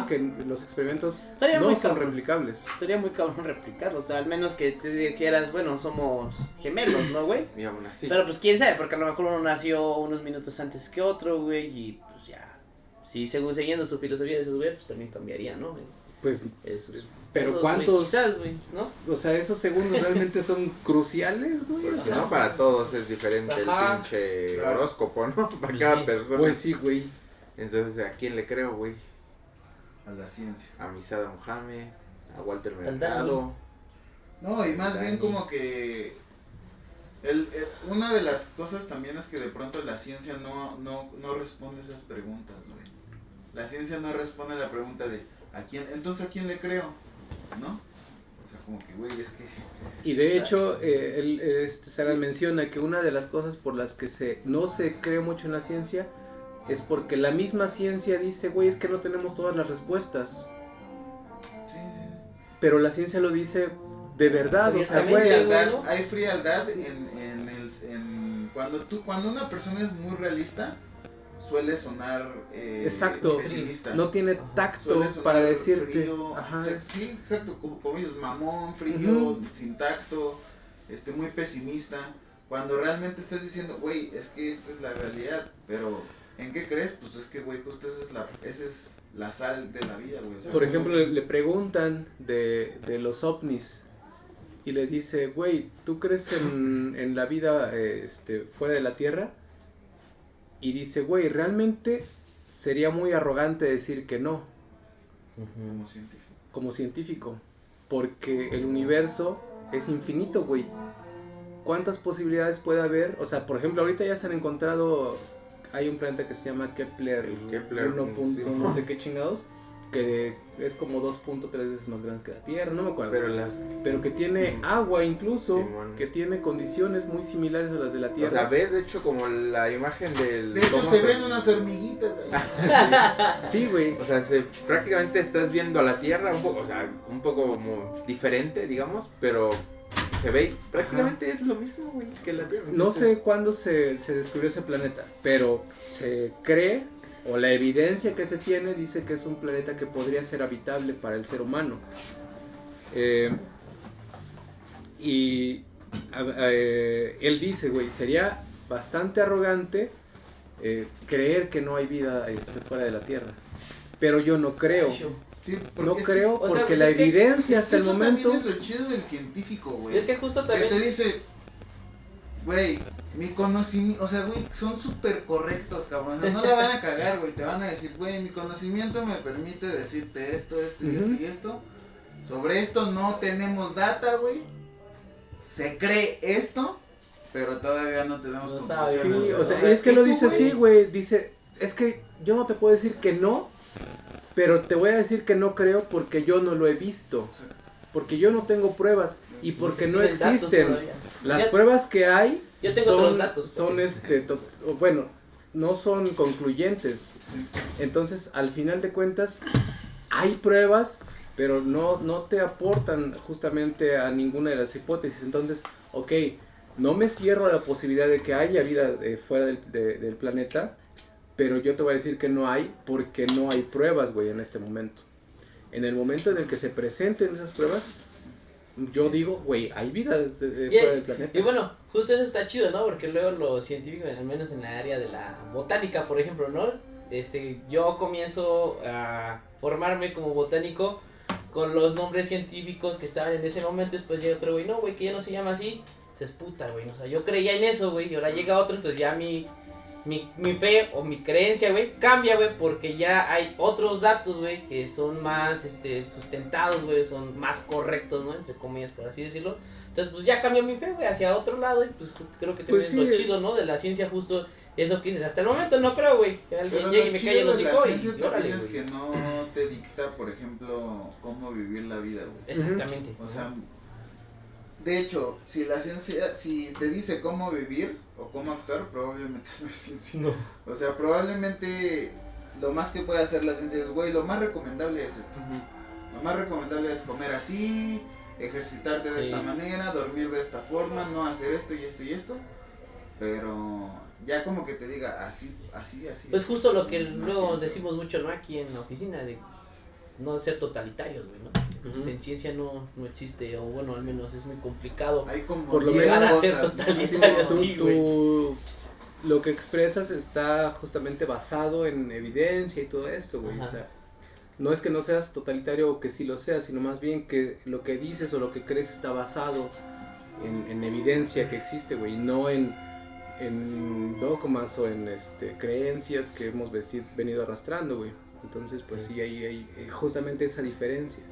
que los experimentos no son replicables. Estaría muy cabrón replicarlos, o sea, al menos que te dijeras, bueno, somos gemelos, ¿no, güey? Y aún así. Pero pues quién sabe, porque a lo mejor uno nació unos minutos antes que otro, güey, y pues ya, si según siguiendo su filosofía de esos güey, pues también cambiaría, ¿no? Pues, esos pero segundos, ¿cuántos? Güey, quizás, güey, ¿no? O sea, esos segundos realmente son cruciales, güey. Porque O sea, no para todos es diferente Ajá. el pinche Claro. horóscopo, ¿no? Para Pues cada sí. persona. pues sí, güey. Entonces, ¿a quién le creo, güey? A la ciencia. A Misada Mohamed, a Walter Al Mercado. No, y más bien Dani. como que una de las cosas también es que de pronto la ciencia no responde esas preguntas, güey. La ciencia no responde a la pregunta de entonces ¿a quién le creo? ¿No? O sea, como que, güey, es que... Y de hecho, Sagan menciona que una de las cosas por las que no se cree mucho en la ciencia es porque la misma ciencia dice, güey, es que no tenemos todas las respuestas. Sí. Pero la ciencia lo dice de verdad, o sea, Hay güey. frialdad, hay frialdad cuando una persona es muy realista, suele sonar Exacto, pesimista. no tiene tacto Suele sonar para decirte. frío, Ajá. o sea, sí, exacto, como dices, mamón, frío, Ujú. sin tacto, muy pesimista. Cuando realmente estás diciendo, güey, es que esta es la realidad, pero ¿en qué crees? Pues es que, güey, justo esa es la sal de la vida, güey. O sea, Por ejemplo, le preguntan de los ovnis y le dice, güey, ¿tú crees en la vida fuera de la Tierra? Y dice, güey, realmente sería muy arrogante decir que no, como científico. como científico, porque el universo es infinito, güey. ¿Cuántas posibilidades puede haber? O sea, por ejemplo, ahorita ya se han encontrado, hay un planeta que se llama Kepler, El Kepler, 1. sí. No sé qué chingados, que es como 2.3 veces más grande que la Tierra, no me acuerdo. Pero que tiene agua incluso, Simón. que tiene condiciones muy similares a las de la O Tierra. sea, ves de hecho como la imagen del... De hecho, cómo se ven unas hormiguitas ahí. Sí, güey. O sea, prácticamente estás viendo a la Tierra un poco, o sea, un poco como diferente, digamos, pero se ve prácticamente es lo mismo, güey, que la Tierra. No Entonces, sé cuándo se descubrió ese planeta, pero se cree, o la evidencia que se tiene dice que es un planeta que podría ser habitable para el ser humano. Él dice, güey, sería bastante arrogante creer que no hay vida fuera de la Tierra. Pero yo no creo. Sí, No es creo o sea, porque pues la es que- evidencia es hasta el eso momento... también es lo chido del científico, güey. Es que justo Que también... te dice, güey, mi conocimiento, o sea, güey, son súper correctos, cabrón. O sea, no la van a cagar, güey. Te van a decir, güey, mi conocimiento me permite decirte esto y Ujú. esto y esto. Sobre esto no tenemos data, güey. Se cree esto, pero todavía no tenemos No sabe, Sí, conclusiones, o sea, güey. es que lo Eso, dice así, güey. güey. Dice, es que yo no te puedo decir que no, pero te voy a decir que no creo porque yo no lo he visto. Porque yo no tengo pruebas y porque no tienen datos existen. todavía. Las Ya- pruebas que hay Yo tengo son, otros datos. son bueno, no son concluyentes. Entonces, al final de cuentas, hay pruebas, pero no te aportan justamente a ninguna de las hipótesis. Entonces, ok, no me cierro a la posibilidad de que haya vida fuera del planeta, pero yo te voy a decir que no hay porque no hay pruebas, güey, en este momento. En el momento en el que se presenten esas pruebas, yo digo, güey, hay vida fuera del planeta. Y bueno, justo eso está chido, ¿no? Porque luego los científicos, al menos en la área de la botánica, por ejemplo, ¿no? Yo comienzo a formarme como botánico con los nombres científicos que estaban en ese momento. Después llega otro güey, no, güey, que ya no se llama así. Dices, puta, güey, o sea, yo creía en eso, güey, y ahora llega otro, entonces ya mi mi fe o mi creencia, güey, cambia, güey, porque ya hay otros datos, güey, que son más, sustentados, güey, son más correctos, ¿no? Entre comillas, por así decirlo. Entonces, pues ya cambia mi fe, güey, hacia otro lado y pues creo que también Pues es lo sí. chido, ¿no? De la ciencia justo eso que dices. Hasta el momento no creo, güey, que alguien Pero llegue y lo me chido calle el de hocico la y ciencia órale, también es güey. que no te dicta, por ejemplo, cómo vivir la vida, güey. Exactamente. O sea, de hecho, si la ciencia, si te dice cómo vivir o cómo actuar, probablemente no es ciencia. No. O sea, probablemente lo más que puede hacer la ciencia es, güey, lo más recomendable es esto. Lo más recomendable es comer así, ejercitarte de Sí. esta manera, dormir de esta forma, no hacer esto y esto y esto. Pero ya como que te diga así. Pues justo lo que No, luego ciencia. decimos mucho, ¿no? Aquí en la oficina, de no ser totalitarios, güey, ¿no? Pues Ujú. en ciencia no existe, o bueno, al menos es muy complicado. Hay como Por lo 10 menos- Para ser cosas, ¿no? totalitario, Tú- sí, tú- lo que expresas está justamente basado en evidencia y todo esto, güey. Ajá. O sea, no es que no seas totalitario o que sí lo seas, sino más bien que lo que dices o lo que crees está basado en evidencia que existe, güey, no en dogmas o en creencias que hemos venido arrastrando, güey. Entonces, pues sí, hay justamente esa diferencia.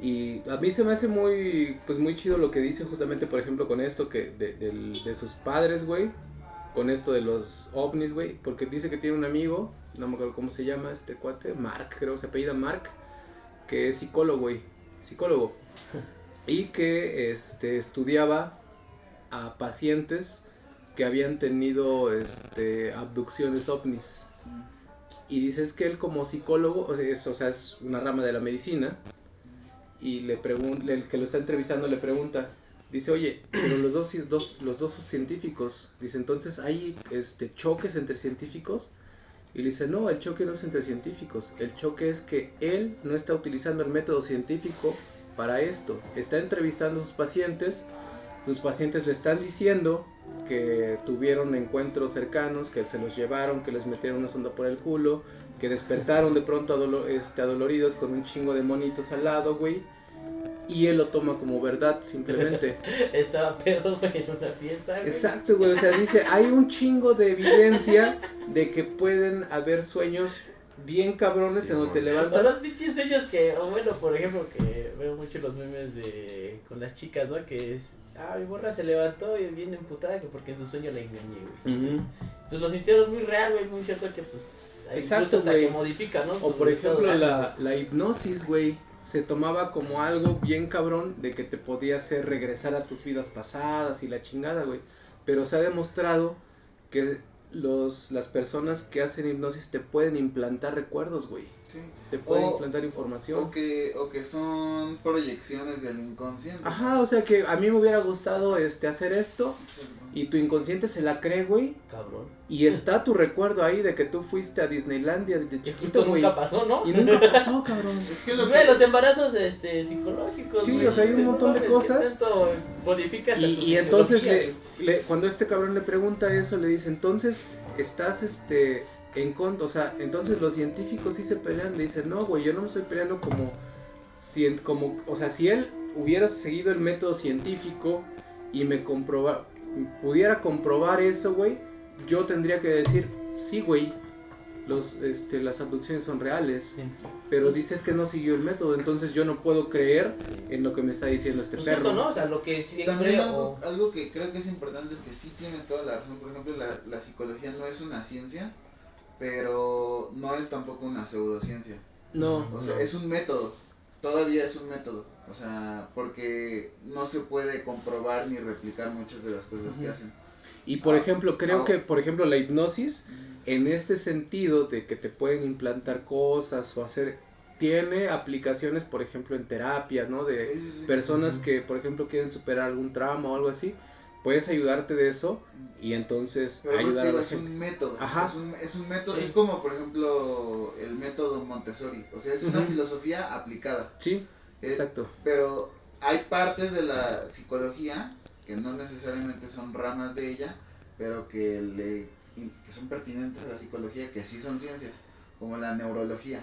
Y a mí se me hace muy chido lo que dice justamente, por ejemplo, con esto que de sus padres, güey, con esto de los ovnis, güey, porque dice que tiene un amigo, no me acuerdo cómo se llama este cuate, Mark, creo, se apellida Mark, que es psicólogo, güey, y que estudiaba a pacientes que habían tenido abducciones ovnis. Y dices que él como psicólogo, o sea, es una rama de la medicina, y le pregunta, el que lo está entrevistando le pregunta, dice, oye, pero los dos son científicos, dice, entonces hay choques entre científicos, y le dice, no, el choque no es entre científicos, el choque es que él no está utilizando el método científico para esto, está entrevistando a sus pacientes le están diciendo que tuvieron encuentros cercanos, que se los llevaron, que les metieron una sonda por el culo, que despertaron de pronto adoloridos con un chingo de monitos al lado, güey. Y él lo toma como verdad, simplemente. Estaba pedo, güey, en una fiesta, güey. Exacto, güey. O sea, dice, hay un chingo de evidencia de que pueden haber sueños bien cabrones Sí, en donde te O los levantas. pinches sueños que, o bueno, por ejemplo, que veo mucho los memes con las chicas, ¿no? Que es, mi morra se levantó y viene emputada que porque en su sueño la engañé, güey. Ujú. Pues lo sintieron muy real, güey, muy cierto que pues hay Exacto, incluso hasta güey. que modifica, ¿no? O Su por estado ejemplo de ánimo. la hipnosis, güey, se tomaba como algo bien cabrón de que te podía hacer regresar a tus vidas pasadas y la chingada, güey. Pero se ha demostrado que las personas que hacen hipnosis te pueden implantar recuerdos, güey. Sí. Te pueden O- implantar información. O que son proyecciones del inconsciente. Ajá, o sea que a mí me hubiera gustado hacer esto y tu inconsciente se la cree, güey. Cabrón. Y está tu recuerdo ahí de que tú fuiste a Disneylandia de Y chiquito, justo güey. nunca pasó, ¿no? Y nunca pasó, cabrón. Es que Pues, lo güey, que, los embarazos psicológicos. Sí, güey, o sea, hay un no montón de mames, que cosas. tanto modifica hasta tu Y entonces fisiología, cuando este cabrón le pregunta eso, le dice, entonces estás en contra, o sea, entonces los científicos sí se pelean, le dicen, no, güey, yo no me estoy peleando como, o sea, si él hubiera seguido el método científico y pudiera comprobar eso, güey, yo tendría que decir, sí, güey, las abducciones son reales, Sí. pero dices que no siguió el método, entonces yo no puedo creer en lo que me está diciendo este Pues perro. justo, ¿no? O sea, lo que siempre... también o- algo que creo que es importante es que sí tienes toda la razón. Por ejemplo, la psicología no es una ciencia, pero no es tampoco una pseudociencia. No, O sea, es un método. Todavía es un método. O sea, porque no se puede comprobar ni replicar muchas de las cosas que Ujú. hacen. y por ejemplo, creo ah. que, por ejemplo, la hipnosis, en este sentido de que te pueden implantar cosas o tiene aplicaciones, por ejemplo, en terapia, ¿no? De Sí, sí, sí. personas Ujú. que, por ejemplo, quieren superar algún trauma o algo así, puedes ayudarte de eso y entonces Pero pues, ayudar a digo, la es gente. un método. Ajá. Es un método. Sí. Es como, por ejemplo, el método Montessori. O sea, es una Ujú. filosofía aplicada. Sí, Eh, exacto. Pero hay partes de la psicología que no necesariamente son ramas de ella, pero que son pertinentes a la psicología, que sí son ciencias, como la neurología.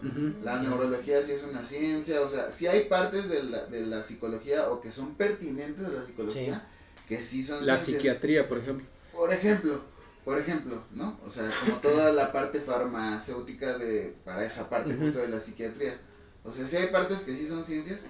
Ujú. La Sí. neurología sí es una ciencia, o sea, sí hay partes de la psicología o que son pertinentes a la psicología, que sí son La ciencias. psiquiatría, por ejemplo. Por ejemplo, por ejemplo, ¿no? O sea, como toda la parte farmacéutica para esa parte justo de la psiquiatría. O sea, sí hay partes que sí son ciencias,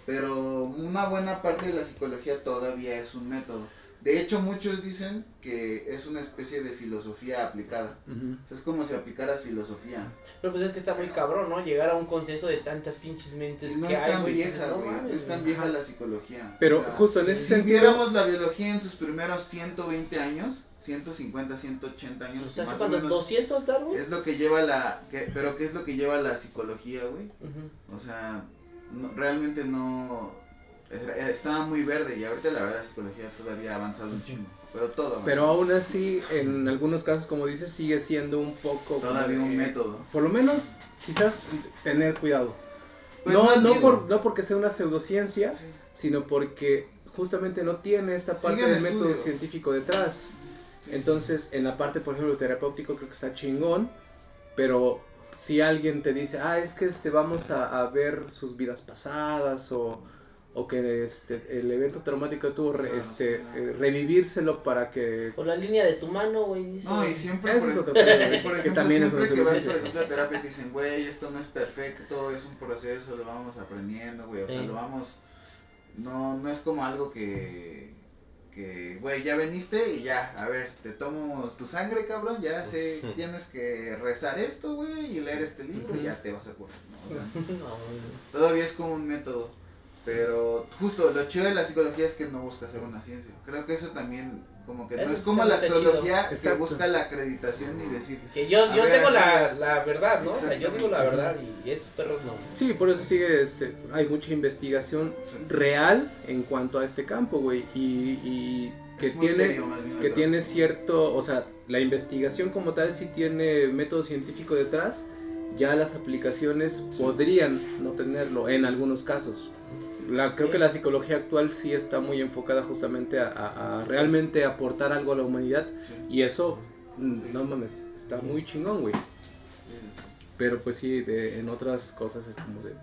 pero una buena parte de la psicología todavía es un método. De hecho, muchos dicen que es una especie de filosofía aplicada. O sea, es como si aplicaras filosofía. Pero pues es que está muy cabrón, ¿no? Llegar a un consenso de tantas pinches mentes Y no que es hay, tan güey. vieja, No güey. No mames, es tan güey. vieja la psicología. Pero O sea, justo en ese si sentido. viéramos la biología en sus primeros 120 años, 150, 180 años, Pues hace más o cuando menos, 200, Darwin. es lo que lleva pero ¿qué es lo que lleva la psicología, güey? O sea, realmente no, estaba muy verde y ahorita la verdad la psicología todavía ha avanzado un chingo, pero todo. Pero aún así, en algunos casos, como dices, sigue siendo un poco... todavía como un de- método. Por lo menos, quizás tener cuidado. Pues no, más no, bien, no porque sea una pseudociencia, sí. sino porque justamente no tiene esta parte Sigue en del método estudio. científico detrás. Sí. Entonces, en la parte, por ejemplo, terapéutico creo que está chingón, pero si alguien te dice, es que vamos a ver sus vidas pasadas o que el evento traumático tuvo revivírselo para que... Por la línea de tu mano, güey, dice. No, y siempre, Eso por, es otro pedo, güey, por que ejemplo, también es siempre una que vas, solución. por ejemplo, a terapia te dicen, güey, esto no es perfecto, es un proceso, lo vamos aprendiendo, güey, o sea, Sí. lo vamos, no es como algo que, güey, ya veniste y ya, a ver, te tomo tu sangre, cabrón, ya sé, tienes que rezar esto, güey, y leer este libro y ya te vas a curar, ¿no? O sea, No, güey. todavía es como un método, pero justo lo chido de la psicología es que no busca ser una ciencia. Creo que eso también, como que Eso no es sí como también la está chido. astrología que Exacto. busca la acreditación y decir, Que yo A ver, tengo así es. la verdad, ¿no? O sea, yo digo la Exactamente. verdad y esos perros no. Sí, por eso sigue, hay mucha investigación real en cuanto a este campo, güey, y que es muy tiene... serio, más bien, que la tiene cierto, o sea, la investigación como tal sí tiene método científico detrás, ya las aplicaciones podrían no tenerlo en algunos casos. Creo Sí. que la psicología actual sí está muy enfocada justamente a realmente aportar algo a la humanidad Sí. y eso, no mames, está muy chingón, güey. Pero pues sí, en otras cosas es como de...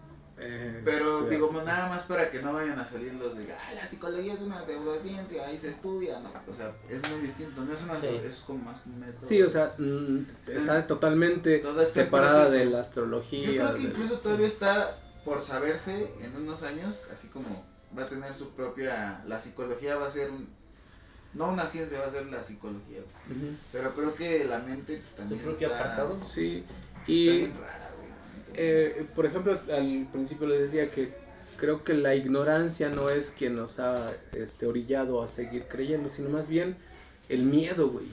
Pero cuidado. digo, nada más para que no vayan a salir los de, la psicología es una pseudociencia, ahí se estudia, ¿no? O sea, es muy distinto, no es una, Sí. es como más un método. Sí, o sea, está totalmente Todo está en separada proceso. de la astrología. Yo creo que de- incluso todavía está por saberse en unos años, así como va a tener su propia, la psicología va a ser no una ciencia, va a ser la psicología. Ujú. Pero creo que la mente Su también propio está, apartado. Sí, está y bien rara, güey. por ejemplo, al principio les decía que creo que la ignorancia no es quien nos ha orillado a seguir creyendo, sino más bien el miedo, güey.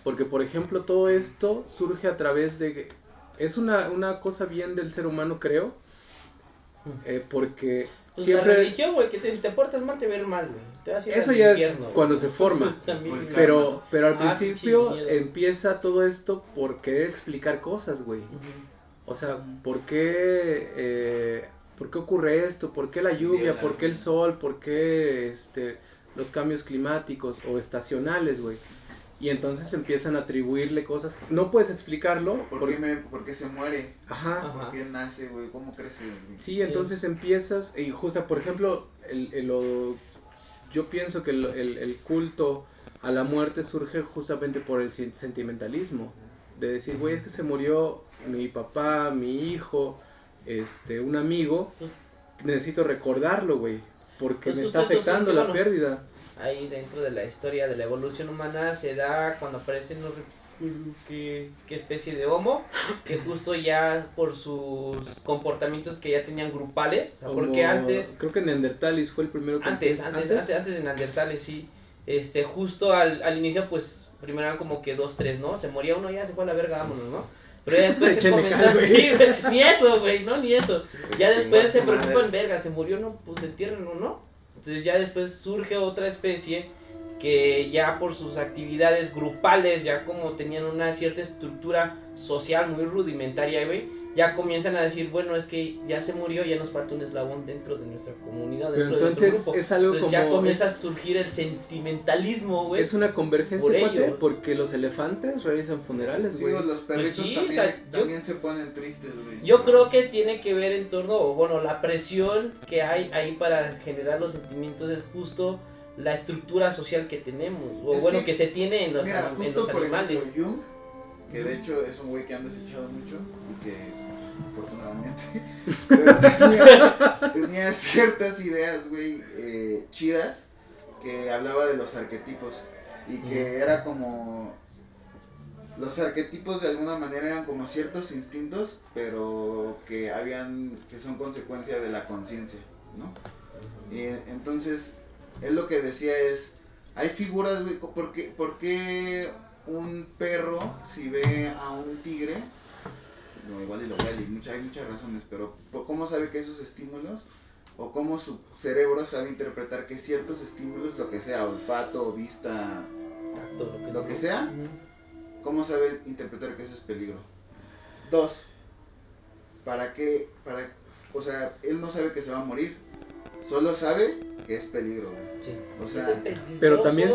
Porque, por ejemplo, todo esto surge a través de... Es una cosa bien del ser humano, creo, porque Pues siempre... la religión, güey, que si te portas mal te va a ir mal, güey. Te vas a ir Eso al ya es infierno, güey. cuando se forma. Entonces, también, Porque- güey. Pero al Ah, principio pinche miedo. empieza todo esto por querer explicar cosas, güey. Ujú. O sea, ¿por qué ocurre esto? ¿Por qué la lluvia? Bien, ¿Por qué el sol? ¿Por qué los cambios climáticos o estacionales, güey? Y entonces empiezan a atribuirle cosas. No puedes explicarlo. ¿Por qué se muere? Ajá. Ajá. ¿Por qué nace, güey? ¿Cómo crece, güey? Sí, entonces empiezas, y justo, por ejemplo, yo pienso que el culto a la muerte surge justamente por el sentimentalismo. De decir, güey, es que se murió mi papá, mi hijo, un amigo, necesito recordarlo, güey, porque Pues me justo está eso afectando surge, la bueno, pérdida. Ahí dentro de la historia de la evolución humana se da cuando aparece, no recuerdo qué especie de homo, que justo ya por sus comportamientos que ya tenían grupales, o sea, porque Como- antes, creo que Neandertalis fue el primero que antes de Neandertales, sí, justo al inicio, pues, primero eran como que 2, 3, ¿no? Se moría uno, ya se fue a la verga, vámonos, ¿no? Pero ya después se Échenle comenzaron, cal, güey. sí, güey, ni eso, güey, no, ni eso. Ya Sí, después no, se su madre. preocupan, verga, se murió, no, pues entierren o no. Entonces ya después surge otra especie que ya por sus actividades grupales, ya como tenían una cierta estructura social muy rudimentaria, güey, ya comienzan a decir, bueno, es que ya se murió, ya nos falta un eslabón dentro de nuestra comunidad, Pero dentro de nuestro entonces grupo. es algo Entonces como... ya comienza a es- surgir el sentimentalismo, güey. Es una convergencia, por cuate, ellos. porque los elefantes realizan funerales, Sí, güey. o los perritos sí, también, o sea, también se ponen tristes, güey. Yo creo que tiene que ver en torno, o bueno, la presión que hay ahí para generar los sentimientos es justo la estructura social que tenemos, o Es bueno, que- que se tiene en los, Mira, en justo los por animales. ejemplo, Jung, que de hecho es un güey que han desechado mucho y que afortunadamente pero tenía ciertas ideas, güey, chidas, que hablaba de los arquetipos y que era como los arquetipos de alguna manera eran como ciertos instintos, pero que son consecuencia de la conciencia, ¿no? Y entonces él lo que decía es, hay figuras, güey, ¿por qué un perro si ve a un tigre? No, igual y lo ve, hay muchas razones, pero ¿cómo sabe que esos estímulos, o cómo su cerebro sabe interpretar que ciertos estímulos, lo que sea, olfato, vista, Tacto, lo que sea, cómo sabe interpretar que eso es peligro? 2, o sea, él no sabe que se va a morir, solo sabe que es peligro, güey. Sí. O sea, Eso es peligroso. Pero también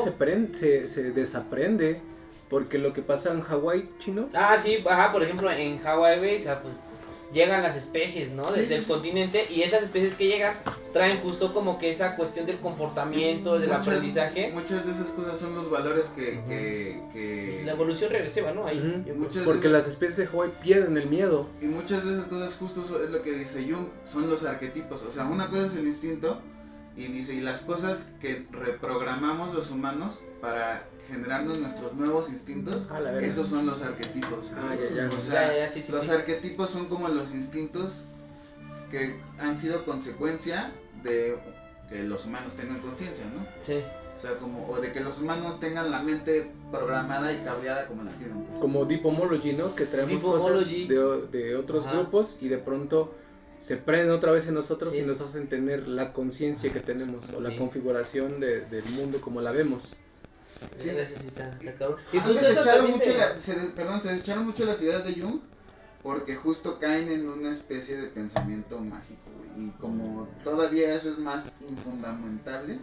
se desaprende, porque lo que pasa en Hawái, chino, Ah, sí, ajá, por ejemplo, en Hawái, güey, o sea, pues llegan las especies, ¿no? Sí, Del sí. continente, y esas especies que llegan traen justo como que esa cuestión del comportamiento, del aprendizaje. Muchas de esas cosas son los valores que La evolución regresiva, ¿no? Ahí. Ujú. yo creo. muchas porque de las esas, especies de Hawái pierden el miedo. y muchas de esas cosas justo es lo que dice Jung, son los arquetipos. O sea, una cosa es el instinto, y dice, y las cosas que reprogramamos los humanos para generarnos nuestros nuevos instintos, Ah, la verga. esos son los arquetipos. Ah, ya. O sea, Ya, sí, los sí. arquetipos son como los instintos que han sido consecuencia de que los humanos tengan conciencia, ¿no? Sí. O sea, o de que los humanos tengan la mente programada y cableada como la tienen. Pues. Como Deep Homology, ¿no? Que traemos Deep cosas Homology. de otros Ajá. grupos y de pronto se prenden otra vez en nosotros Sí. y nos hacen tener la conciencia que tenemos o la Sí. configuración del mundo como la vemos. Sí. Ese sí está cabrón. Y Han justo eso desechado también mucho de- se desecharon mucho las ideas de Jung porque justo caen en una especie de pensamiento mágico, güey, y como todavía eso es más infundamentable,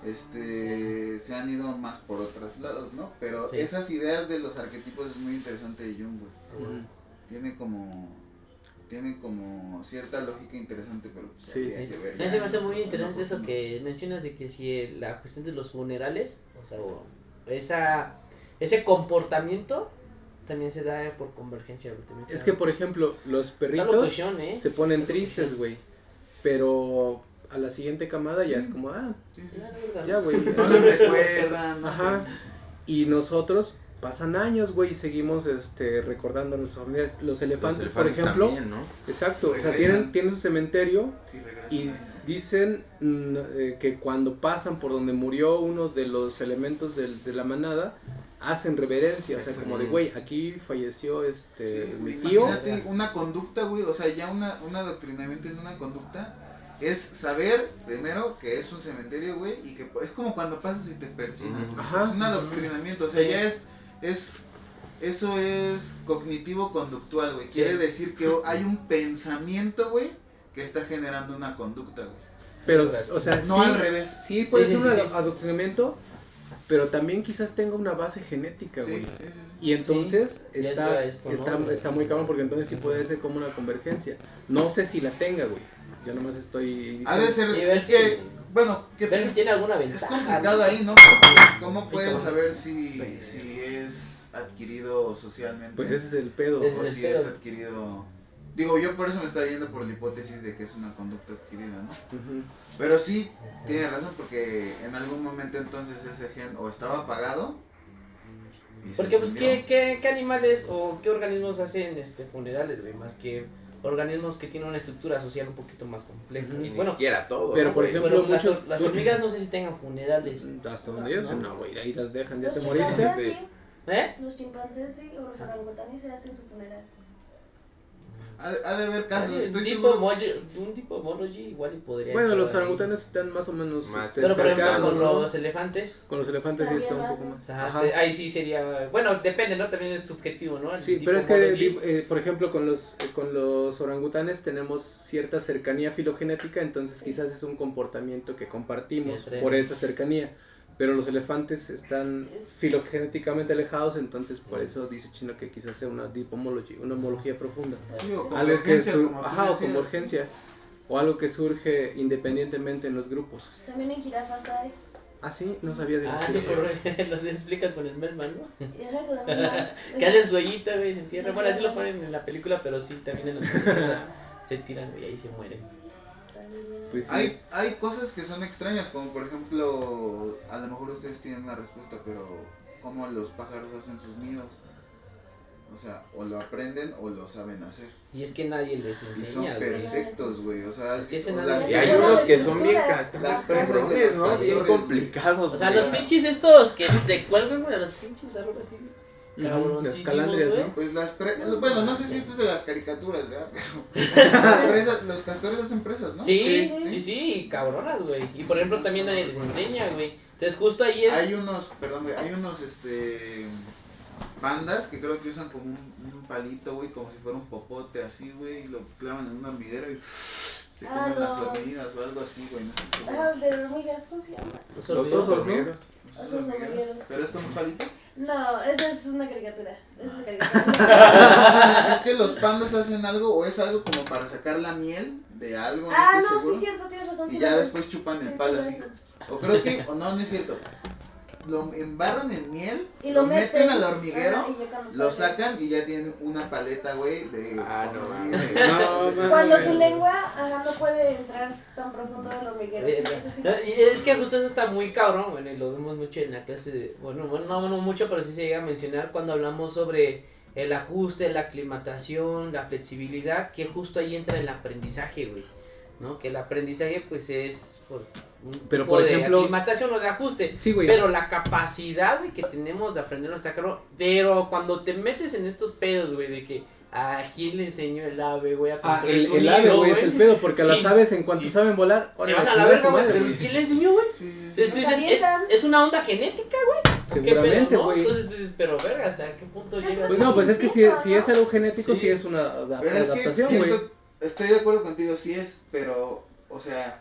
se han ido más por otros lados, ¿no? Pero Sí. esas ideas de los arquetipos es muy interesante de Jung, güey. Ujú. Tiene como cierta lógica interesante, pero pues Sí, habría sí. que ver A mí ya, se me hace ¿no? muy interesante eso que mencionas de que si la cuestión de los funerales, o sea, ese comportamiento también se da por convergencia. Güey, también Es que, por ejemplo, los Está perritos locución, ¿eh? se ponen tristes, güey. Pero a la siguiente camada ya es como, Sí, sí, sí. ya, güey. No lo recuerdan, ¿no? Ajá. Y nosotros pasan años, güey, y seguimos recordando a nuestros familiares. Los elefantes, por ejemplo. También, ¿no? Exacto, o sea, Regresan. tienen su cementerio Sí, regresan y ahí. dicen que cuando pasan por donde murió uno de los elementos de la manada, hacen reverencia, o sea, como de, güey, aquí falleció Sí, mi güey, tío. imagínate una conducta, güey, o sea, ya un adoctrinamiento en una conducta es saber primero que es un cementerio, güey, y que es como cuando pasas y te persiguen. Ujú. Ajá. Es un adoctrinamiento, o sea, Sí. ya eso es cognitivo conductual, güey. Quiere Sí. decir que hay un pensamiento, güey, que está generando una conducta, güey. Pero, o sea, No sí, al revés. sí puede Sí, ser sí, un sí. adoctrinamiento, pero también quizás tenga una base genética, Sí, güey. sí, sí. Y entonces Sí, ya está, entra esto, ¿no? está muy cabrón porque entonces sí puede ser como una convergencia. No sé si la tenga, güey. Yo nomás estoy Ha de diciendo. ser, Y ver es que, bueno, que Ver si tiene alguna es ventaja. complicado ¿no? ahí, ¿no? Porque ¿cómo puedes cabrón. saber si es adquirido socialmente? Pues ese es el pedo. Es- O el si pedo. es adquirido. Digo, yo por eso me estaba yendo por la hipótesis de que es una conducta adquirida, ¿no? Ujú. Pero sí, tiene razón, porque en algún momento entonces ese gen o estaba apagado. y se Porque, pues, extinguió. ¿qué animales o qué organismos hacen funerales, güey? Más que organismos que tienen una estructura social un poquito más compleja. Ujú. Y ni Bueno, siquiera todo. pero ¿no, por güey? ejemplo, pero muchos- las hormigas no sé si tengan funerales. Hasta donde yo sé, No. no, güey, ahí las dejan, ya Los te moriste. chimpancés sí, ¿Eh? los chimpancés sí, o los orangutanes se hacen su funeral. Ha de haber casos, Ay, estoy tipo seguro. un tipo emoji igual y podría. Bueno, entrar los ahí. orangutanes están más o menos Más Pero por ejemplo, cercanos, con ¿no? los elefantes. Con los elefantes sí está un También poco más, más. Ajá, Ajá. ahí sí sería. Bueno, depende, ¿no? También es subjetivo, ¿no? El Sí, tipo pero es que, homology. por ejemplo, con los orangutanes tenemos cierta cercanía filogenética, entonces quizás es un comportamiento que compartimos Entre por ellos. esa cercanía. Pero los elefantes están filogenéticamente alejados, entonces por eso dice Chino que quizás sea una deep homology, una homología profunda. Sí, o Algo que convergencia, como tú o decías. convergencia, o algo que surge independientemente en los grupos. También en jirafas hay. Ah, sí, no sabía de la Ah, sí, serie. los explican con el Melman, ¿no? Ajá, con la mamá. Que hacen su hoyito, güey, se entierran. Sí, Bueno, así lo claro. ponen en la película, pero sí, también en los películas se tiran, güey, y ahí se mueren. Pues sí, Hay cosas que son extrañas, como por ejemplo, a lo mejor ustedes tienen una respuesta, pero cómo los pájaros hacen sus nidos. O sea, o lo aprenden o lo saben hacer. Y es que nadie les Y son enseña, güey. perfectos, güey. O sea, Es que ese o nadie- Y hay unos que son bien Las cabrones, presas de ¿no? los Bien pastores, complicados. O sea, güey. los pinches estos que se cuelgan, güey, a los pinches árboles así. Las Cabroncísimos, calandrias, güey. ¿no? Pues bueno, no sé si esto es de las caricaturas, ¿verdad? Pero las presas, los castores hacen presas, ¿no? Sí, Sí. sí, sí, cabronas, güey. Y por ejemplo, también nadie les enseña, güey. Entonces, justo ahí es. Hay unos, perdón, güey, hay unos, pandas que creo que usan como un palito, güey, como si fuera un popote así, güey, y lo clavan en un hormiguero y se comen no. las hormigas o algo así, güey, no estoy seguro. Ah, de hormigas, ¿cómo se llama? Los Los hormigueros. osos, ¿no? hormigueros. Esos Osos hormigueros. ¿Pero es con un palito? No, esa es una caricatura. Esa es una caricatura. Es que los pandas hacen algo o es algo como para sacar la miel de algo, no Ah, estoy no, seguro. sí, cierto, tienes razón. Y sí, ya lo- después chupan el sí, palo sí, así. lo hacen. O creo que, o no, no es cierto. Lo embarran en miel, Y lo meten al hormiguero, Ajá, y ya cuando lo sale. sacan y ya tienen una paleta, güey, de... Ah, no con mames. miel. No, Cuando mames. su lengua no puede entrar tan profundo del hormiguero. Oye, sí, eso sí. no, y es que justo eso está muy cabrón, bueno, y lo vemos mucho en la clase de, bueno, no mucho, pero sí se llega a mencionar cuando hablamos sobre el ajuste, la aclimatación, la flexibilidad, que justo ahí entra el aprendizaje, güey, ¿no? Que el aprendizaje, pues, es por un Pero, tipo por de ejemplo- aclimatación o de ajuste, Sí, güey. pero la capacidad, güey, que tenemos de aprender está cabrón, pero cuando te metes en estos pedos, güey, de que a quién le enseñó el ave, güey, a Ah, construir su el ave, nido, güey, es el pedo, porque a Sí, las aves en cuanto sí. saben volar, se ahora van a la chingada verga, su güey, madre, pero ¿quién le enseñó, güey? Sí, sí, Entonces tú Los dices, avientan. es una onda genética, güey. ¿Qué Seguramente, pedo, no? güey. Entonces tú dices, pero verga, ¿hasta qué punto llega? Pues no, pues es que si es algo genético, Sí. sí es una Pero es que adaptación, güey. siento, estoy de acuerdo contigo, sí es, pero, o sea,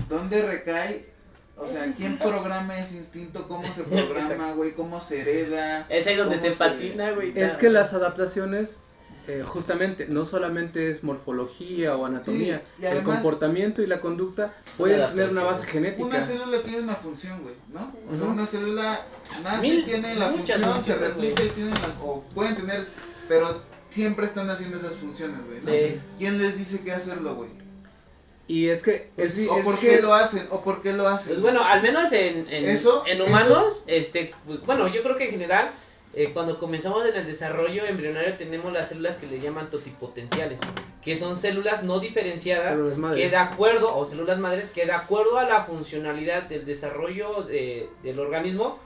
¿dónde recae? O sea, Ese ¿quién instinto. programa ese instinto? ¿Cómo se programa, güey? ¿Cómo se hereda? Es ahí donde ¿Cómo se patina, güey. Es que las adaptaciones, justamente, no solamente es morfología o anatomía, Sí, y el además- comportamiento y la conducta pueden tener una base adaptaciones. genética. Una célula tiene una función, güey, ¿no? O sea, Ujú. una célula nace, Mil- tiene la muchas función, se funciones, replica y tiene o pueden tener, pero siempre están haciendo esas funciones, güey, ¿no? Sí. ¿Quién les dice qué hacerlo, güey? Y es que ¿O por qué lo hacen? ¿O por qué lo hacen? Pues bueno, al menos en Eso- humanos, pues bueno, yo creo que en general, cuando comenzamos en el desarrollo embrionario tenemos las células que le llaman totipotenciales, que son células no diferenciadas, Células madre. que de acuerdo, o células madres, que de acuerdo a la funcionalidad del desarrollo del organismo,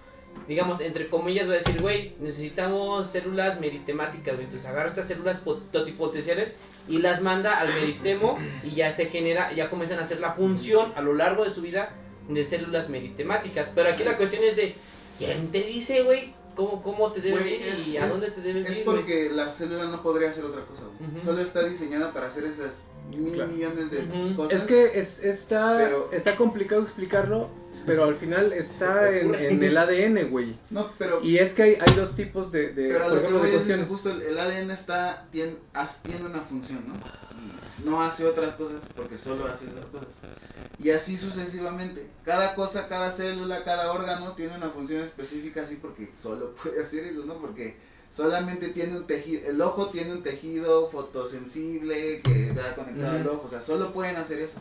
digamos, entre comillas, va a decir, güey, necesitamos células meristemáticas, güey, entonces agarra estas células totipotenciales y las manda al meristemo y ya se genera, ya comienzan a hacer la función a lo largo de su vida de células meristemáticas, pero aquí la cuestión es de, ¿quién te dice, güey, cómo te debes Güey, ir y a dónde te debes Es ir, güey? porque la célula no podría hacer otra cosa, güey. Ujú. Solo está diseñada para hacer esas mil Claro. millones de Ujú. cosas. Es que Pero- está complicado explicarlo, pero al final está en el ADN, güey. No, pero... Y es que hay dos tipos de Pero a por lo que ejemplo, voy de es que cuestiones. justo el ADN tiene una función, ¿no? Y no hace otras cosas porque solo hace esas cosas. Y así sucesivamente. Cada cosa, cada célula, cada órgano tiene una función específica así porque solo puede hacer eso, ¿no? Porque solamente tiene un tejido, el ojo tiene un tejido fotosensible que va conectado al Ujú. ojo, o sea, solo pueden hacer eso.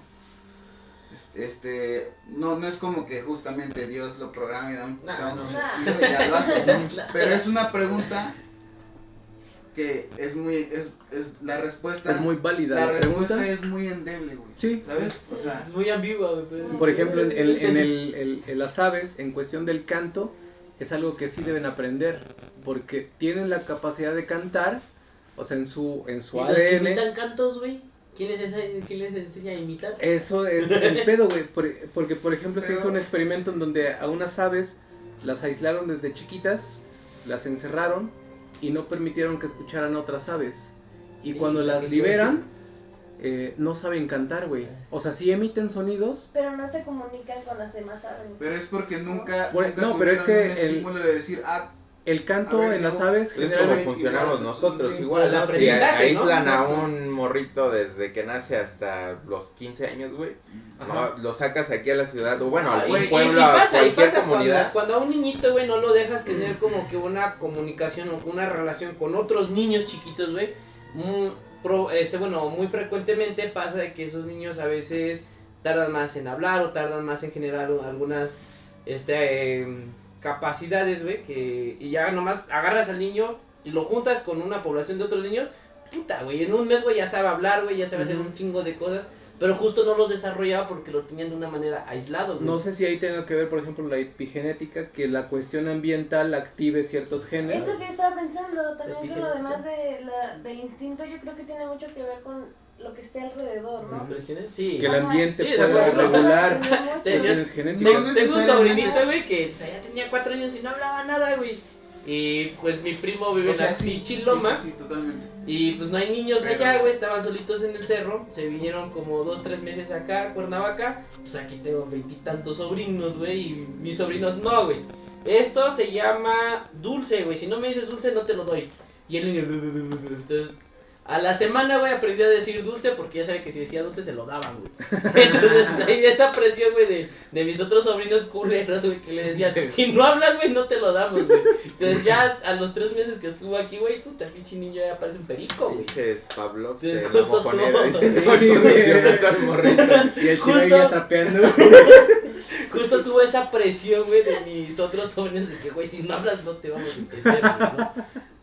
No es como que justamente Dios lo programa y da un No. chasquido y ya lo hace, ¿no? Pero es una pregunta que es la respuesta. Es muy válida la la respuesta pregunta. es muy endeble, güey. Sí. ¿Sabes? O sea, Es muy ambigua, güey. pero- Por ejemplo, en las aves, en cuestión del canto, es algo que sí deben aprender, porque tienen la capacidad de cantar, o sea, en su ¿Y los que ADN. imitan cantos, güey? ¿Quién les enseña a imitar? Eso es el pedo, güey, porque por ejemplo se Pero- hizo un experimento en donde a unas aves las aislaron desde chiquitas, las encerraron y no permitieron que escucharan a otras aves. Y Sí, cuando las qué liberan, no saben cantar, güey. O sea, sí emiten sonidos. Pero no se comunican con las demás aves. pero es porque nunca No, pero es tuvieron que un estímulo de decir, el canto A ver, en las no, aves Es como generalmente... funcionamos nosotros, Sí, igual, el ¿no? Si aprendizaje, ¿no? aíslan a Exacto. un morrito desde que nace hasta los 15 años, güey, Ajá. no, lo sacas aquí a la ciudad, o bueno, a algún Y pueblo, a pasa cualquier comunidad. cuando a un niñito, güey, no lo dejas tener como que una comunicación o una relación con otros niños chiquitos, güey, muy frecuentemente pasa de que esos niños a veces tardan más en hablar o tardan más en generar algunas capacidades, güey, y ya nomás agarras al niño y lo juntas con una población de otros niños, puta, güey, en un mes, güey, ya sabe hablar, güey, ya sabe hacer un chingo de cosas, pero justo no los desarrollaba porque lo tenían de una manera aislado, güey. No sé si ahí tenga que ver, por ejemplo, la epigenética, que la cuestión ambiental active ciertos genes. Eso que yo estaba pensando también, que Epigenética. además del instinto, yo creo que tiene mucho que ver con lo que esté alrededor, ¿Las ¿no? presiones? Sí. Que el ambiente Sí, o sea, pueda por ejemplo, regular Tiene mucho. cuestiones No genéticas. Tengo un necesariamente. sobrinito, güey, que o sea, ya tenía 4 años y no hablaba nada, güey. Y pues mi primo vive O sea, en sí, Pichiloma. Sí, totalmente. Y pues no hay niños Pero- allá, güey, estaban solitos en el cerro, se vinieron como 2-3 meses acá, a Cuernavaca, pues aquí tengo 20 y tantos sobrinos, güey, y mis sobrinos no, güey. Esto se llama dulce, güey, si no me dices dulce no te lo doy. Y el niño, entonces, a la semana, güey, aprendió a decir dulce porque ya sabe que si decía dulce se lo daban, güey. Entonces, ahí esa presión, güey, de mis otros sobrinos culeros, güey, que le decían, si no hablas, güey, no te lo damos, güey. Entonces ya a los 3 meses que estuvo aquí, güey, puta, pinche niño ya parece un perico, güey. Pinches Pavlovs de Entonces, la justo mojonera, todo, dice, sí, no, güey. conociendo al morrito. Y el chino Justo- ahí ya trapeando. Justo tuvo esa presión, güey, de mis otros sobrinos de que, güey, si no hablas no te vamos a entender, güey, ¿no?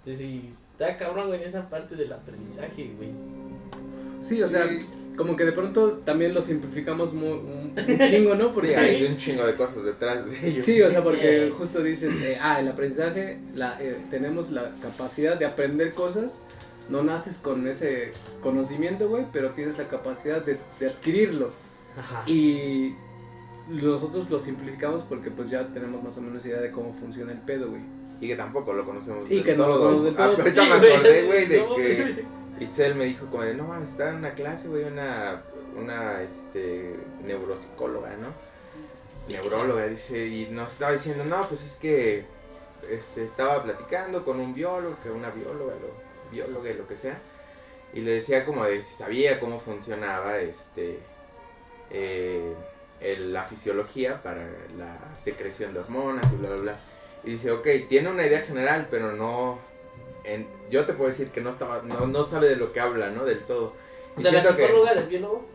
Entonces sí, está cabrón, güey, en esa parte del aprendizaje, güey. Sí, o sea, Sí. como que de pronto también lo simplificamos un chingo, ¿no? Porque Sí, hay un chingo de cosas detrás de ellos. sí, o sea, porque Sí. justo dices, el aprendizaje, tenemos la capacidad de aprender cosas, no naces con ese conocimiento, güey, pero tienes la capacidad de adquirirlo. Ajá. Y nosotros lo simplificamos porque pues ya tenemos más o menos idea de cómo funciona el pedo, güey. Y que tampoco lo conocemos Y del que no lo todo. conocemos del todo. Ahorita Sí, me güey, acordé, güey, de no, que güey. Itzel me dijo como de, no, está en una clase, güey, una neuropsicóloga, ¿no? Neuróloga, dice, y nos estaba diciendo, no, pues es que estaba platicando con un biólogo, que una bióloga y lo que sea, y le decía como de si sabía cómo funcionaba la fisiología para la secreción de hormonas y bla, bla, bla. Y dice, ok, tiene una idea general, pero no... yo te puedo decir que no sabe de lo que habla, ¿no? Del todo. O Y sea, la siento que psicóloga del biólogo.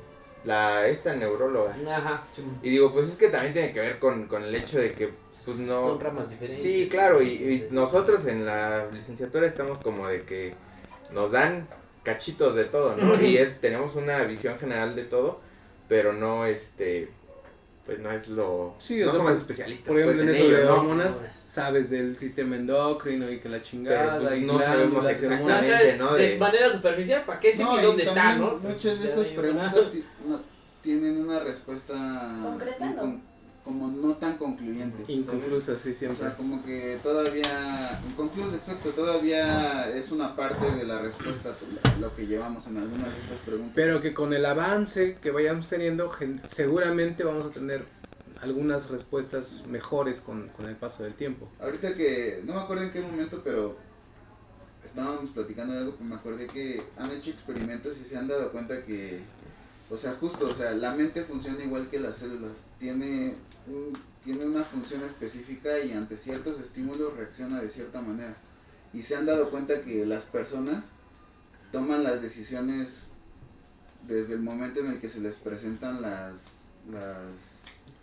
esta neuróloga. Ajá. Y digo, pues es que también tiene que ver con el hecho de que, pues no... Son ramas diferentes. Sí, claro, y nosotros en la licenciatura estamos como de que nos dan cachitos de todo, ¿no? Y tenemos una visión general de todo, pero no, pues no es lo... Sí, o no sea, somos por- especialistas, Por ejemplo, pues, en en eso de ello, ¿no? hormonas, sabes del sistema endocrino y que la chingada, Pero, pues, y no sabemos glándulas y No, o hormonas. sea, exactamente, ¿no? de manera superficial, ¿para qué sé No, ni y dónde está, también no? Muchas de Ya estas digo, preguntas tienen una respuesta ¿Concreta, no? como no tan concluyente. ¿sabes? Inconclusa, sí, O siempre. sea, como que todavía, inconcluso, exacto, todavía es una parte de la respuesta lo que llevamos en algunas de estas preguntas. Pero que con el avance que vayamos teniendo, seguramente vamos a tener algunas respuestas mejores con el paso del tiempo. Ahorita que, no me acuerdo en qué momento, pero estábamos platicando de algo, pero me acordé que han hecho experimentos y se han dado cuenta que, o sea, justo, o sea, la mente funciona igual que las células, tiene una función específica y ante ciertos estímulos reacciona de cierta manera. Y se han dado cuenta que las personas toman las decisiones desde el momento en el que se les presentan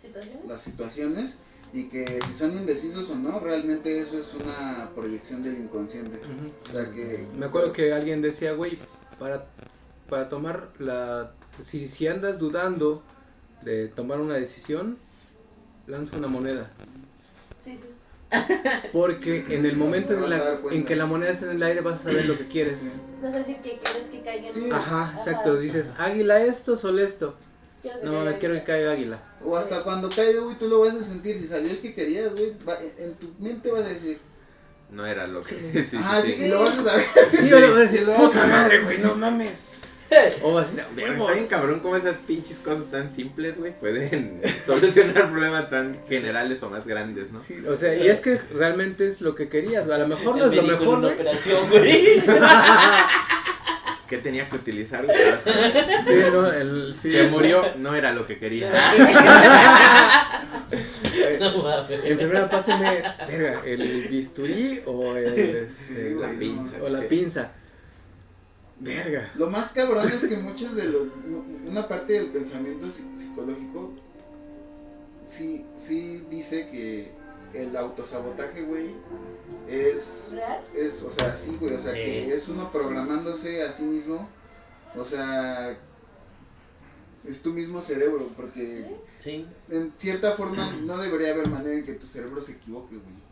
¿Situación? las situaciones, y que si son indecisos o no, realmente eso es una proyección del inconsciente. O sea que... Me acuerdo que alguien decía, güey, para tomar si andas dudando de tomar una decisión, lanza una moneda. Sí, justo. Porque en el momento Te vas a dar cuenta. en que la moneda está en el aire vas a saber lo que quieres. No sé si que quieres que caiga en Sí. Ajá, exacto. Dices, águila esto, sol esto. Quiero que No caiga mames, quiero que en- caiga águila. O hasta cuando caiga, güey, tú lo vas a sentir. Si salió el que querías, güey, en tu mente vas a decir, No era lo que... Sí, ajá, sí, sí. y lo vas a saber. Sí, yo le voy a decir, Sí, no, puta no, madre, sí. güey, no mames. O así, a Pero huevo. está bien cabrón cómo esas pinches cosas tan simples, güey, pueden solucionar problemas tan generales o más grandes, ¿no? Sí, o sea, y es que realmente es lo que querías, a lo mejor no El es lo médico en mejor, una güey. operación, güey. ¿Qué tenía que utilizar, güey? Para saber? Sí, no, sí. Se murió, no era lo que quería. No mames. Enfermera, páseme, verga, el bisturí o el, Sí, La güey, pinza. o la sí. pinza. Verga. Lo más cabrón es que muchos de los, una parte del pensamiento psicológico sí dice que el autosabotaje, güey, ¿Real? o sea, sí, güey, o sea, Sí. que es uno programándose a sí mismo, o sea, es tu mismo cerebro, porque Sí. en cierta forma no debería haber manera en que tu cerebro se equivoque, güey.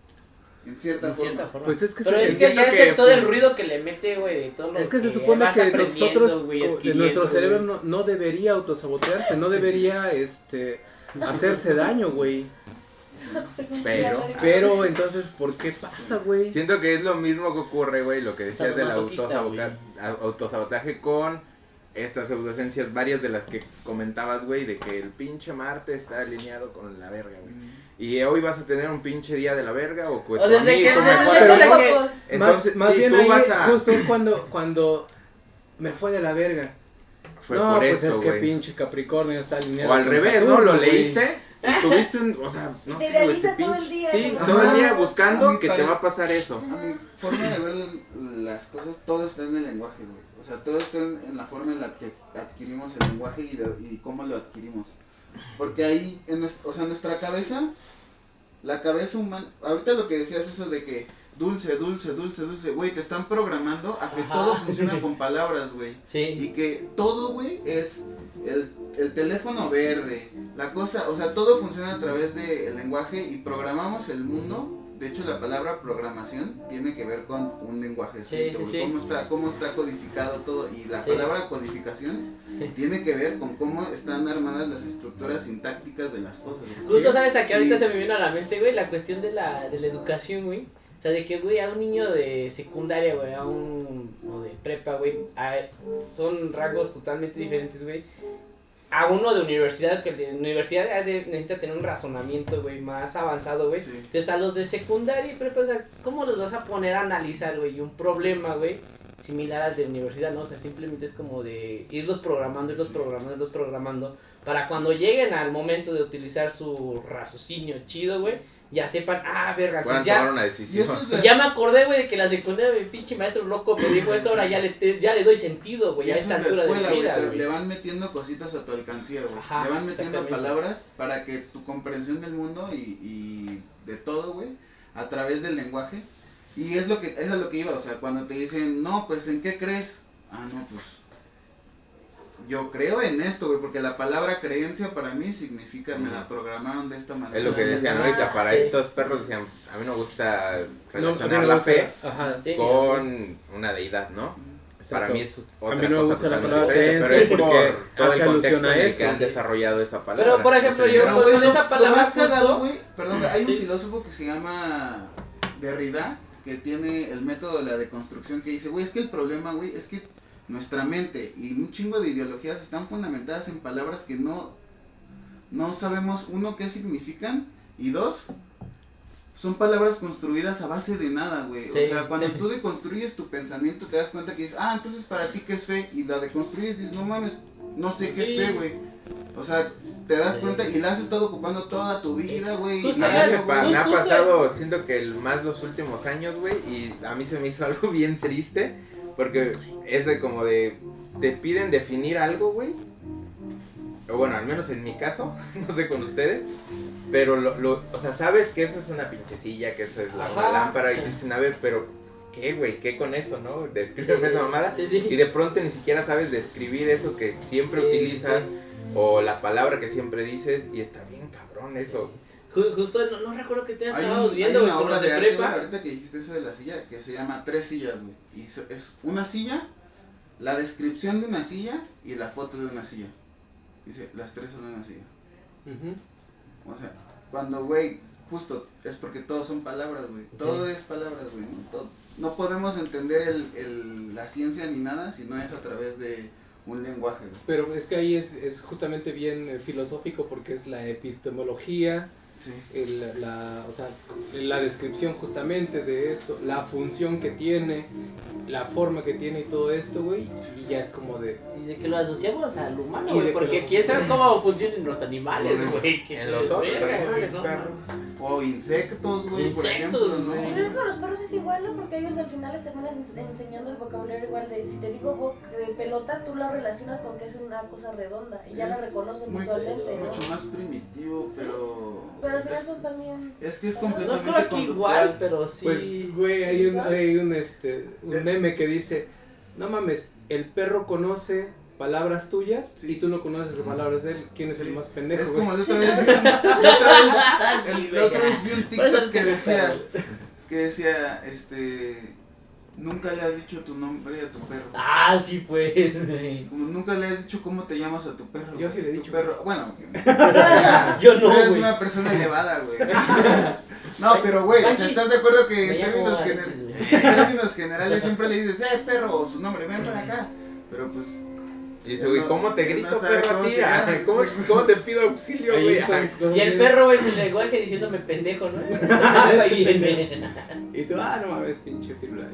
En cierta En cierta forma. forma. Pues es que Pero se- es que siento ya es que todo el fue- ruido que le mete, güey, de todo lo Es que se supone vas que aprendiendo, nosotros, güey, de adquiriendo, nuestro cerebro güey. no debería autosabotearse, no debería, hacerse daño, güey. Pero entonces, ¿por qué pasa, güey? Siento que es lo mismo que ocurre, güey, lo que decías del Sadomasoquista, autosabotaje con estas pseudociencias, varias de las que comentabas, güey, de que el pinche Marte está alineado con la verga, güey. Y hoy vas a tener un pinche día de la verga o O desde que- tu desde mejor el hecho de amigo. que- Entonces, más si bien tú ahí vas a... justo es cuando me fue de la verga. Fue no, por pues esto, es que güey. pinche Capricornio está alineado. O al con revés, Saturno, ¿no? Lo güey. leíste y tuviste un, o sea, no Te sé, güey, idealizas todo el día, sí, ¿no? todo el día Ajá. buscando A mí que te pare- va a pasar eso. A mi forma de ver las cosas, todo está en el lenguaje, güey. O sea, todo está en la forma en la que adquirimos el lenguaje y cómo lo adquirimos. Porque ahí, o sea, nuestra cabeza, la cabeza humana, ahorita lo que decías eso de que dulce, güey, te están programando a que Ajá. todo funciona con palabras, güey. Sí. Y que todo, güey, es el teléfono verde, la cosa, o sea, todo funciona a través del lenguaje y programamos el mundo. De hecho, la palabra programación tiene que ver con un lenguaje Sí, escrito, sí, güey, sí. cómo está codificado todo. Y la Sí. palabra codificación tiene que ver con cómo están armadas las estructuras sintácticas de las cosas, güey. Justo sabes a que ahorita Y- se me vino a la mente, güey, la cuestión de la educación, güey. O sea, de que, güey, a un niño de secundaria, güey, o de prepa, güey, son rangos totalmente diferentes, güey. A uno de universidad, que el de universidad necesita tener un razonamiento, güey, más avanzado, güey. Sí. Entonces, a los de secundaria y prepa, o sea, ¿cómo los vas a poner a analizar, güey, un problema, güey, similar al de universidad, no? O sea, simplemente es como de irlos programando, para cuando lleguen al momento de utilizar su raciocinio chido, güey, ya sepan, verga, Puedan entonces ya... tomar una Y decisión. eso es Y la- ya me acordé, güey, de que la secundaria, mi pinche maestro loco me dijo esto, ahora ya le doy sentido, güey, y a eso esta es la altura de escuela, mi güey, vida, le güey. van metiendo cositas a tu alcancía, güey. Ajá, Le van metiendo exactamente. palabras para que tu comprensión del mundo y de todo, güey, a través del lenguaje. Y es a lo que iba, o sea, cuando te dicen, no, pues, ¿en qué crees? Ah, no, pues, yo creo en esto, güey, porque la palabra creencia para mí significa, me la programaron de esta manera. Es lo que decían ahorita, para Sí. estos perros decían, a mí no me gusta No, relacionar no la me gusta- fe Ajá. Sí, con una deidad, ¿no? Exacto. Para mí es otra A mí no me cosa gusta la totalmente palabra diferente, creencia pero es porque por todo hace el alusión contexto a en el eso, que han sí. desarrollado esa palabra. Pero, por ejemplo, Es el yo lenguaje. con güey, esa lo palabra más cagado, justo- güey, perdón, güey, hay un Sí. filósofo que se llama Derrida, que tiene el método de la deconstrucción, que dice, güey, es que el problema, güey, es que nuestra mente y un chingo de ideologías están fundamentadas en palabras que no sabemos, uno, qué significan, y dos, son palabras construidas a base de nada, güey. Sí. O sea, cuando tú deconstruyes tu pensamiento, te das cuenta que dices, entonces para ti, ¿qué es fe? Y la deconstruyes, dices, no mames, no sé qué Sí. es fe, güey. O sea, te das Sí. cuenta y la has estado ocupando toda tu vida, güey. Justo, A mí diario, me, güey. me ha Justo- pasado, siento que más los últimos años, güey, y a mí se me hizo algo bien triste, porque es de como de, te piden definir algo, güey, o bueno, al menos en mi caso, no sé con ustedes, pero o sea, sabes que eso es una pinche silla, que eso es una Ajá. lámpara, y dicen, a ver, pero, ¿qué, güey? ¿Qué con eso, no? Descríbeme esa mamada, Sí, sí. y de pronto ni siquiera sabes describir eso que siempre Sí, utilizas, sí. o la palabra que siempre dices, y está bien cabrón eso. Justo, no recuerdo que te Hay estábamos viendo, hay güey, una con obra los de de arte, güey, prepa. ahorita que dijiste eso de la silla, que se llama Tres sillas, güey. Y es una silla, la descripción de una silla y la foto de una silla. Dice, las tres son una silla. Ujú. O sea, cuando, güey, justo, es porque todos son palabras, güey. Todo es palabras, güey. No podemos entender la ciencia ni nada si no es a través de un lenguaje. Pero es que ahí es justamente bien filosófico porque es la epistemología, Sí. o sea, la descripción justamente de esto, la función que tiene, la forma que tiene y todo esto, güey, y ya es como de... Y de que lo asociamos al humano, Y güey, de que porque lo quién sabe cómo funcionan los animales, güey. En los otros animales, perro. O insectos, güey, por Insectos, ejemplo, ¿no? güey. Yo creo que con los perros es igual, ¿no? Porque ellos al final les terminan enseñando el vocabulario igual de si te digo de pelota, tú la relacionas con que es una cosa redonda y ya la reconocen muy- visualmente, ¿no? Mucho más primitivo, Sí. pero... Pero al final son también... Es que es No No completamente creo que igual, pero sí. Pues, güey, hay un meme que dice, no mames, el perro conoce palabras tuyas Sí. y tú no conoces las palabras de él, ¿quién es el más pendejo, Es güey? como la otra vez la otra vez vi un Por eso TikTok que te decía, nunca le has dicho tu nombre a tu perro. Ah, sí, pues, güey. Como nunca le has dicho cómo te llamas a tu perro. Yo sí le he Tu dicho. perro, bueno, Yo no, eres güey. una persona elevada, güey. No, pero güey, o sea, ¿estás de acuerdo que Me en llamo términos, Alexis, güey. en términos generales siempre le dices, perro, o su nombre, ven para acá? Pero pues... Y dice, güey, ¿cómo te No grito, sabe perro, a cómo ti? te llamas. ¿Cómo te pido auxilio, Ahí güey? son cosas Y el bien- perro, güey, su lenguaje diciéndome pendejo, ¿no? Ahí viene. Y tú, no mames, pinche firula.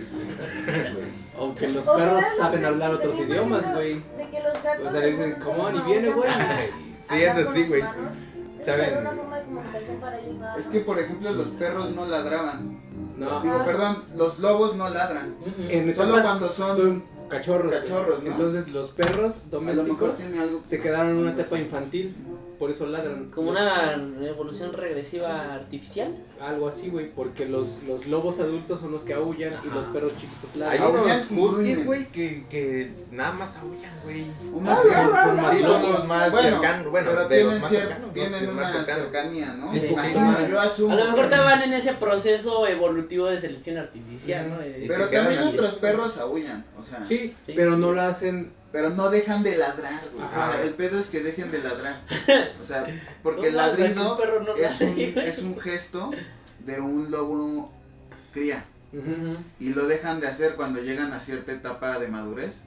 Aunque los O perros sea, saben de- hablar de otros que, por idiomas, ejemplo, güey. De que los gatos... O sea, le dicen, se come on, y ponen viene, güey. para Sí, hablar eso con sí, los güey. humanos. Esa Saben. era una forma de comunicación para ellos nada Es más. que, por ejemplo, los perros no ladraban. No, Digo, perdón, los lobos no ladran. en Solo etapas cuando son cachorros. güey. cachorros, ¿no? Entonces los perros A lo mejor domésticos tiene algo... se quedaron en una etapa infantil, por eso ladran. Como una evolución regresiva artificial. Algo así, güey, porque los lobos adultos son los que aullan y los perros chiquitos Hay ladran. Aullan unos y huskies, gruñen. güey, que nada más aullan, güey. Unos son más Sí, lobos. son los más Bueno, cercanos, bueno, pero de los tienen, más cercanos. ¿no? tienen Sí, más una cercanos. cercanía, ¿no? Sí, sí, sí, Imagino, más. yo asumo A lo mejor que- te van en ese proceso evolutivo de selección artificial, ¿no? Y Pero se quedan también así. nuestros perros aullan, o sea, Sí, Sí. pero no lo hacen. pero no dejan de ladrar, güey. Ajá. O sea, el pedo es que dejen de ladrar. O sea, porque el No, güey, ladrido un perro no ladra. es un gesto de un lobo cría. Ujú. Y lo dejan de hacer cuando llegan a cierta etapa de madurez.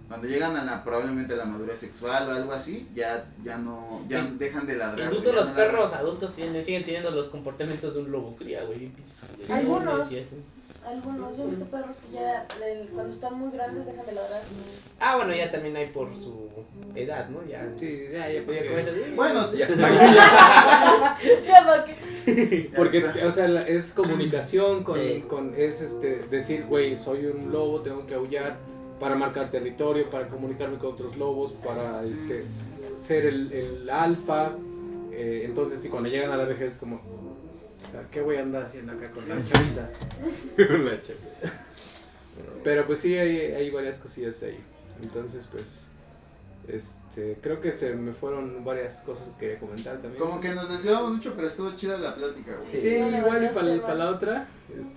Cuando llegan a probablemente la madurez sexual o algo así, ya dejan de ladrar. Y justo güey, ya los no ladran. perros adultos siguen teniendo los comportamientos de un lobo cría, güey. Bien pinches. Sí. Algunos. Sí, sí. Algunos, yo he visto perros que ya cuando están muy grandes dejan de ladrar. Ah, bueno, ya también hay por su edad, ¿no? Ya. Sí, ya, Ya comienza así. Bueno, Ya. Ya va que... Porque, o sea, es comunicación Sí. es decir, güey, soy un lobo, tengo que aullar para marcar territorio, para comunicarme con otros lobos, para ser el alfa. Entonces, sí, cuando llegan a la vejez es como, o sea, ¿qué voy a andar haciendo acá con la chaviza? La chaca. Pero pues sí, hay varias cosillas ahí. Entonces, pues, creo que se me fueron varias cosas que quería comentar también. como que nos desviamos mucho, pero estuvo chida la plática, güey. Sí, no, igual y demasiados para la temas. otra,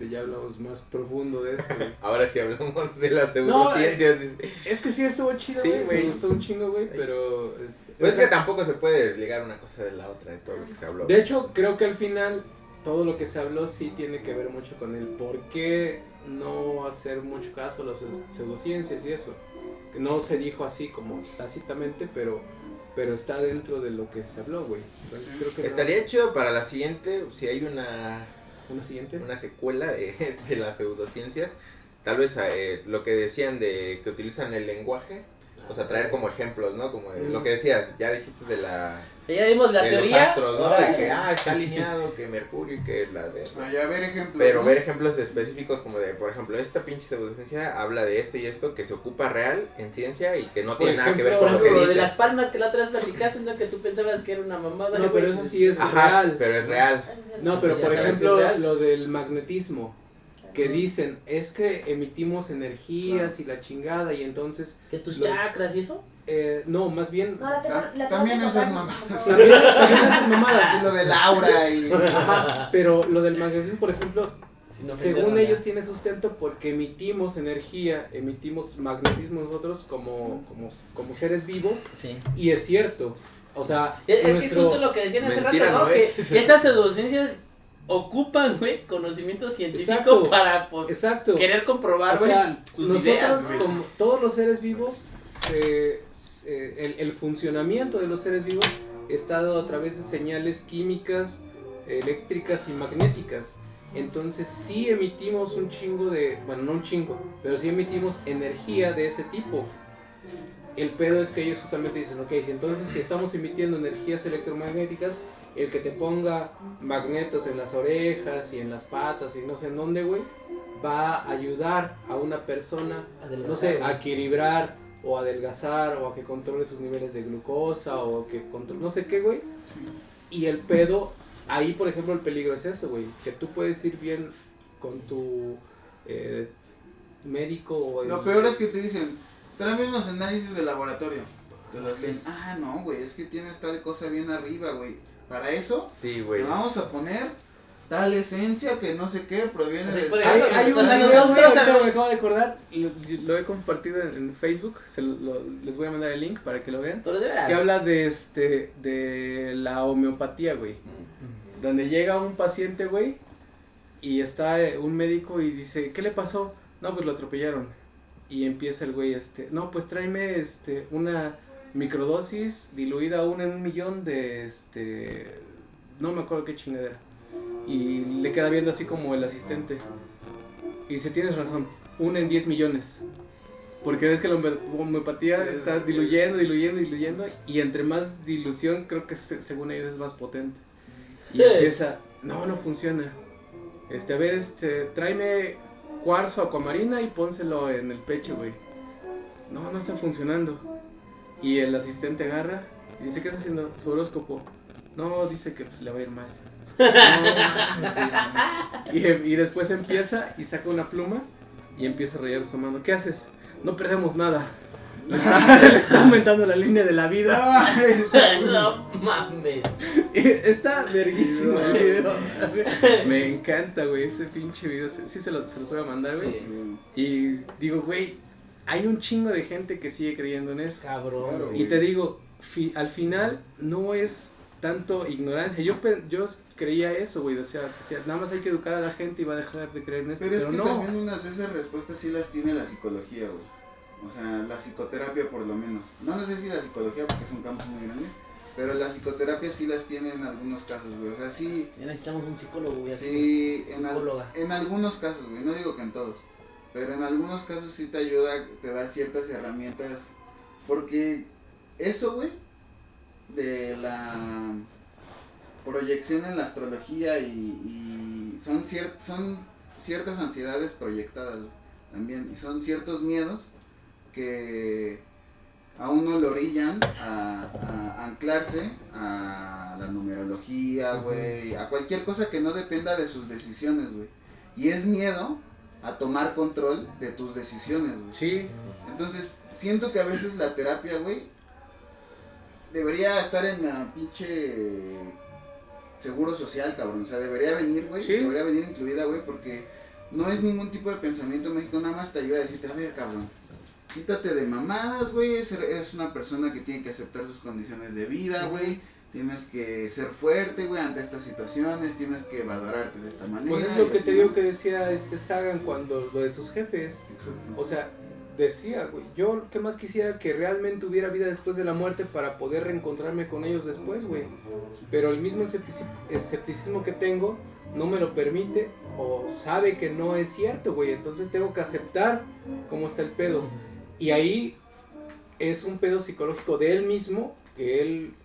ya hablamos más profundo de esto. Ahora sí hablamos de las pseudociencias. dice. Es que sí estuvo chido, Sí, güey. güey. Me gustó un chingo, güey, pero... Pues es que tampoco se puede desligar una cosa de la otra, de todo lo que se habló. De hecho, creo que al final todo lo que se habló sí tiene que ver mucho con el por qué no hacer mucho caso a las pseudociencias y eso. Que no se dijo así como tácitamente, pero está dentro de lo que se habló, güey. Entonces creo que no- Estaría chido para la siguiente, si hay una siguiente. secuela de las pseudociencias, tal vez lo que decían de que utilizan el lenguaje, o sea, traer como ejemplos, ¿no? Como lo que decías, ya dijiste de Ya dimos la de los teoría. astros, ¿no? ahora- De que, está alineado, que Mercurio y que la de... Vaya, a ver ejemplos. Pero ¿no? ver ejemplos específicos como de, por ejemplo, esta pinche pseudociencia habla de esto y esto que se ocupa real en ciencia y que no Por tiene nada que ver ejemplo, con Por lo que ejemplo, de dice. las palmas que la otra vez platicaste, ¿no? Que tú pensabas que era una mamada. No, güey. pero eso sí es Ajá, real. pero es real. Ese es el- No, pero Ya por sabes que ejemplo, es real. lo del magnetismo, que dicen, es que emitimos energías y la chingada, y entonces, Que tus los- chakras y eso. no, más bien, No, la También tengo que esas tocar. mamadas. también esas mamadas. Sí, lo del aura y... Ajá, pero lo del magnetismo, por ejemplo, Si no según ofender, ellos ¿no? tiene sustento porque emitimos energía, emitimos magnetismo nosotros como seres vivos, Sí. y es cierto, o sea, Es que nuestro... justo lo que decían hace Mentira rato, ¿no? no Que, es. que estas pseudociencias ocupan, güey, conocimiento científico Exacto. para Exacto. querer comprobar, O güey, sea, sus nosotros, ideas, güey. como todos los seres vivos, el funcionamiento de los seres vivos está dado a través de señales químicas, eléctricas y magnéticas. Entonces sí emitimos un chingo de, bueno, no un chingo, pero sí emitimos energía de ese tipo. El pedo es que ellos justamente dicen, ok, entonces si estamos emitiendo energías electromagnéticas, el que te ponga magnetos en las orejas y en las patas y no sé en dónde, güey, va a ayudar a una persona, no sé, a equilibrar o adelgazar o a que controle sus niveles de glucosa o que controle, no sé qué, güey. Y el pedo, ahí por ejemplo el peligro es eso, güey, que tú puedes ir bien con tu médico o Lo peor es que te dicen, tráeme unos análisis de laboratorio. Te los dicen, no, güey, es que tienes tal cosa bien arriba, güey. Para eso, Sí, güey. te vamos a poner tal esencia que no sé qué proviene Sí, de por esta- ejemplo, Hay un o sea, video, nosotros güey, sabemos- me acabo de acordar, lo he compartido en Facebook, les voy a mandar el link para que lo vean, Pero de veras. que habla de la homeopatía, güey, donde llega un paciente, güey, y está un médico y dice, ¿qué le pasó? No, pues lo atropellaron, y empieza el güey, no, pues tráeme, una microdosis diluida una en 1,000,000 de, no me acuerdo qué chingadera. Y le queda viendo así como el asistente. Y dice, tienes razón, 1 en 10 millones. Porque ves que la homeopatía está diluyendo. Y entre más dilución, creo que según ellos es más potente. Y empieza, no funciona. A ver, tráeme cuarzo acuamarina y pónselo en el pecho, güey. No está funcionando. Y el asistente agarra y dice, ¿qué está haciendo? Su horóscopo. No, dice que pues le va a ir mal. Y después empieza y saca una pluma y empieza a rayar su mano. ¿Qué haces? No perdemos nada. Le está aumentando la línea de la vida. No mames. Está verguísimo el video. Me encanta, güey, ese pinche video. Sí se los voy a mandar, güey. Sí. Y digo, güey, hay un chingo de gente que sigue creyendo en eso. Cabrón. Claro, Y te digo, al final no es tanto ignorancia. Yo creía eso, güey. O sea, nada más hay que educar a la gente y va a dejar de creer en eso. Pero es Pero que no. también unas de esas respuestas sí las tiene la psicología, güey. O sea, la psicoterapia por lo menos. No sé si la psicología porque es un campo muy grande, pero la psicoterapia sí las tiene en algunos casos, güey. O sea, sí, Ya necesitamos un psicólogo, güey. sí, Psicóloga. en algunos casos, güey. No digo que en todos, pero en algunos casos sí te ayuda, te da ciertas herramientas. Porque eso, güey, de la proyección en la astrología y son ciertas ansiedades proyectadas, güey, también. Y son ciertos miedos que a uno lo orillan a anclarse a la numerología, güey, a cualquier cosa que no dependa de sus decisiones, güey. Y es miedo a tomar control de tus decisiones, güey. Sí, Entonces, siento que a veces la terapia, güey, debería estar en la pinche seguro social, cabrón. O sea, debería venir, güey, Sí. debería venir incluida, güey, porque no es ningún tipo de pensamiento mágico, nada más te ayuda a decirte, a ver, cabrón, quítate de mamadas, güey, es una persona que tiene que aceptar sus condiciones de vida, güey, tienes que ser fuerte, güey, ante estas situaciones, tienes que valorarte de esta manera. pues es lo y que así, te ¿no? digo que decía Sagan cuando lo de sus jefes. Exacto. O sea, decía, güey, yo qué más quisiera que realmente hubiera vida después de la muerte para poder reencontrarme con ellos después, güey. Pero el mismo escepticismo que tengo no me lo permite o sabe que no es cierto, güey. Entonces tengo que aceptar cómo está el pedo. Y ahí es un pedo psicológico de él mismo, que él,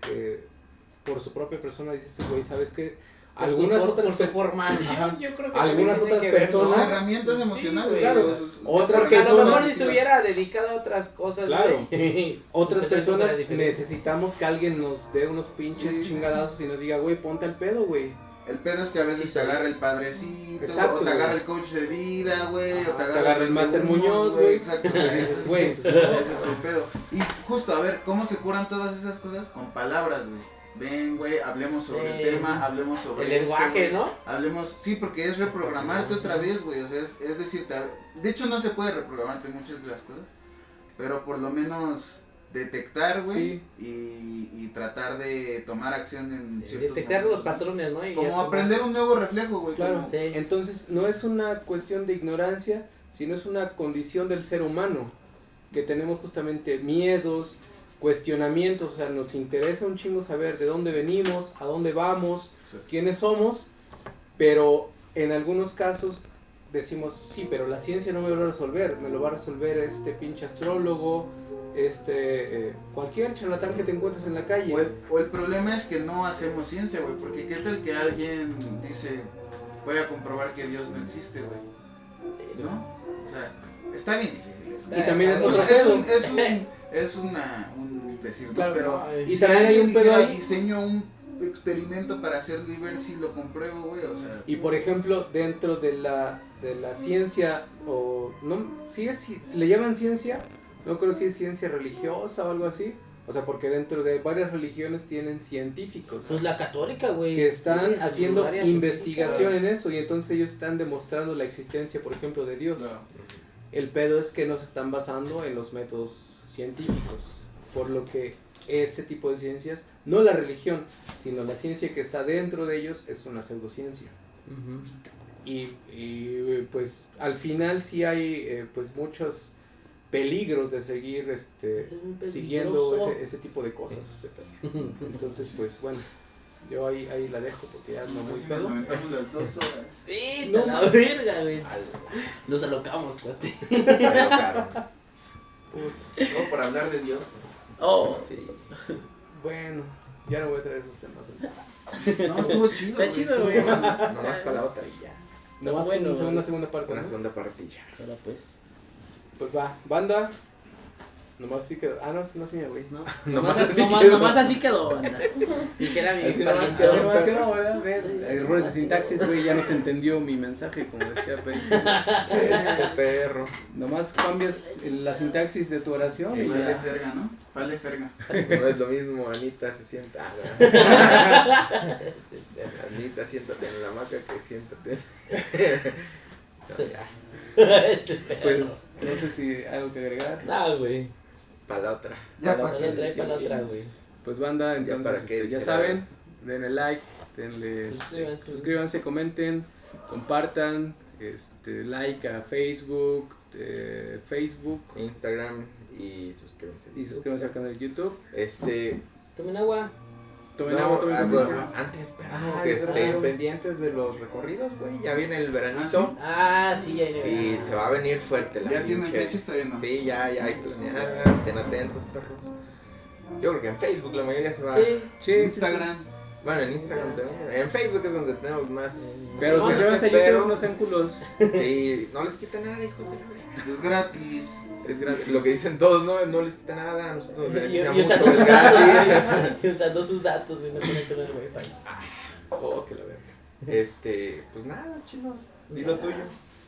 por su propia persona, dice, güey, ¿sabes qué? Algunas otras por su formación, Ajá. yo creo que Algunas también otras tiene que ver, Son ¿no? personas- herramientas emocionales, güey, claro. güey, sus- Otras Porque a lo personas- mejor si se hubiera dedicado a otras cosas, Claro. güey, Otras su situación personas fuera diferente. necesitamos que alguien nos dé unos pinches Sí, sí, chingadazos y nos diga, güey, ponte al pedo, güey. El pedo es que a veces Sí, te sí. agarra el padrecito, Exacto, o te güey. agarra el coach de vida, güey, o te agarra el Vende Master Humos, Muñoz, güey. Exacto, Y dices, güey, pues, ese es el pedo. Y justo, a ver, ¿cómo se curan todas esas cosas? Con palabras, güey. Ven, güey, hablemos sobre el tema, hablemos sobre El esto, lenguaje, güey. ¿no? Hablemos, sí, porque es reprogramarte otra vez, güey, o sea, es decirte, de hecho no se puede reprogramarte muchas de las cosas, pero por lo menos detectar, güey, y tratar de tomar acción en ciertos Detectar los momentos. patrones, ¿no? Y ya Como tomar- aprender un nuevo reflejo, güey. claro. como- Sí. Entonces, no es una cuestión de ignorancia, sino es una condición del ser humano. que tenemos justamente miedos, cuestionamientos, o sea, nos interesa un chingo saber de dónde venimos, a dónde vamos, quiénes somos, pero en algunos casos decimos, sí, pero la ciencia no me lo va a resolver, me lo va a resolver este pinche astrólogo, cualquier charlatán que te encuentres en la calle. O el problema es que no hacemos ciencia, güey, porque qué tal que alguien dice, voy a comprobar que Dios no existe, güey, ¿no? O sea, está bien difícil eso. Y también es otro es un decir, ¿no? Claro, pero y si también hay alguien un pedo dijera, ahí. diseño un experimento para hacerlo y ver si lo compruebo, güey, o sea. Y por ejemplo, dentro de la ciencia, o no, si le llaman ciencia, no creo si es ciencia religiosa o algo así, o sea, porque dentro de varias religiones tienen científicos Pues la católica, güey. que están Sí, haciendo varias investigación en eso, y entonces ellos están demostrando la existencia, por ejemplo, de Dios. No. El pedo es que no se están basando en los métodos científicos, por lo que ese tipo de ciencias, no la religión, sino la ciencia que está dentro de ellos, es una pseudociencia. Ujú. Y pues al final sí hay pues muchos peligros de seguir Es muy siguiendo peligroso. ese tipo de cosas. Entonces pues bueno, yo ahí la dejo porque ya no muy Nos pedo. aventamos las 2 horas. No, la verga, güey. Nos alocamos, cuate. No, por hablar de Dios. Oh, Sí. Bueno, ya no voy a traer esos temas entonces. No, estuvo chido. Está chido, güey. Nomás para la otra y ya. Nomás bueno, una segunda parte. Una ¿no? segunda partilla. ahora pues. Pues va, banda. Nomás sí quedó. Ah, no, no es mía, güey. No, Nomás nomás, así nomás, quedó. nomás así quedó, banda. Dijera mi Así nomás pariente. quedó, ¿verdad? ¿Ves? Errores de sintaxis, güey, ya no se entendió mi mensaje, como decía Perico. Este perro. Nomás cambias la sintaxis de tu oración y Fale ya. ferga, ¿no? Fale ferga. No es lo mismo, Anita se sienta. ¿verdad? Anita, siéntate en la hamaca que siéntate. No, ya. Pues, no sé si algo que agregar. No, güey. Para la otra. Ya Para para la que otra y para la le otra, güey. Pues banda, entonces para que ya dijeras. saben, denle like, denle suscríbanse, comenten, compartan, like a Facebook, Instagram y suscríbanse. y suscríbanse al canal de YouTube. Tomen agua. Tomen No, agua, tomen conciencia. antes, Ah, que es estén verdad. pendientes de los recorridos, güey. Ya viene el veranito. Ah, sí, ya. Y se va a venir fuerte la ¿Ya tienen pinche. fechas todavía no? Sí, ya hay planeada. Estén atentos, perros. Yo creo que en Facebook la mayoría se va. Sí. Sí, sí, sí. Instagram. Bueno, en Instagram también. En Facebook es donde tenemos más. Pero No, suscríbanse a pero- YouTube, no sean culos. Sí, no les quita nada, hijos de la verga. Es gratis. Es gratis. Lo que dicen todos, no les quita nada. A nosotros nos Y beneficia usando mucho. sus Es datos, gratis. güey. Y usando sus datos, güey. No conectan el wifi. Oh, que la verga. Pues nada, chino. Di lo tuyo.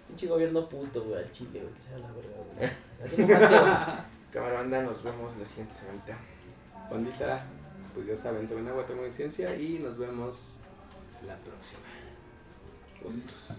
Pinche gobierno puto, güey, al Chile, güey. Que sea la verga, güey. Así nomás Cámara banda, nos vemos la siguiente semana. Bandita, pues ya saben, tomen agua, tomen conciencia y nos vemos la próxima. Besitos.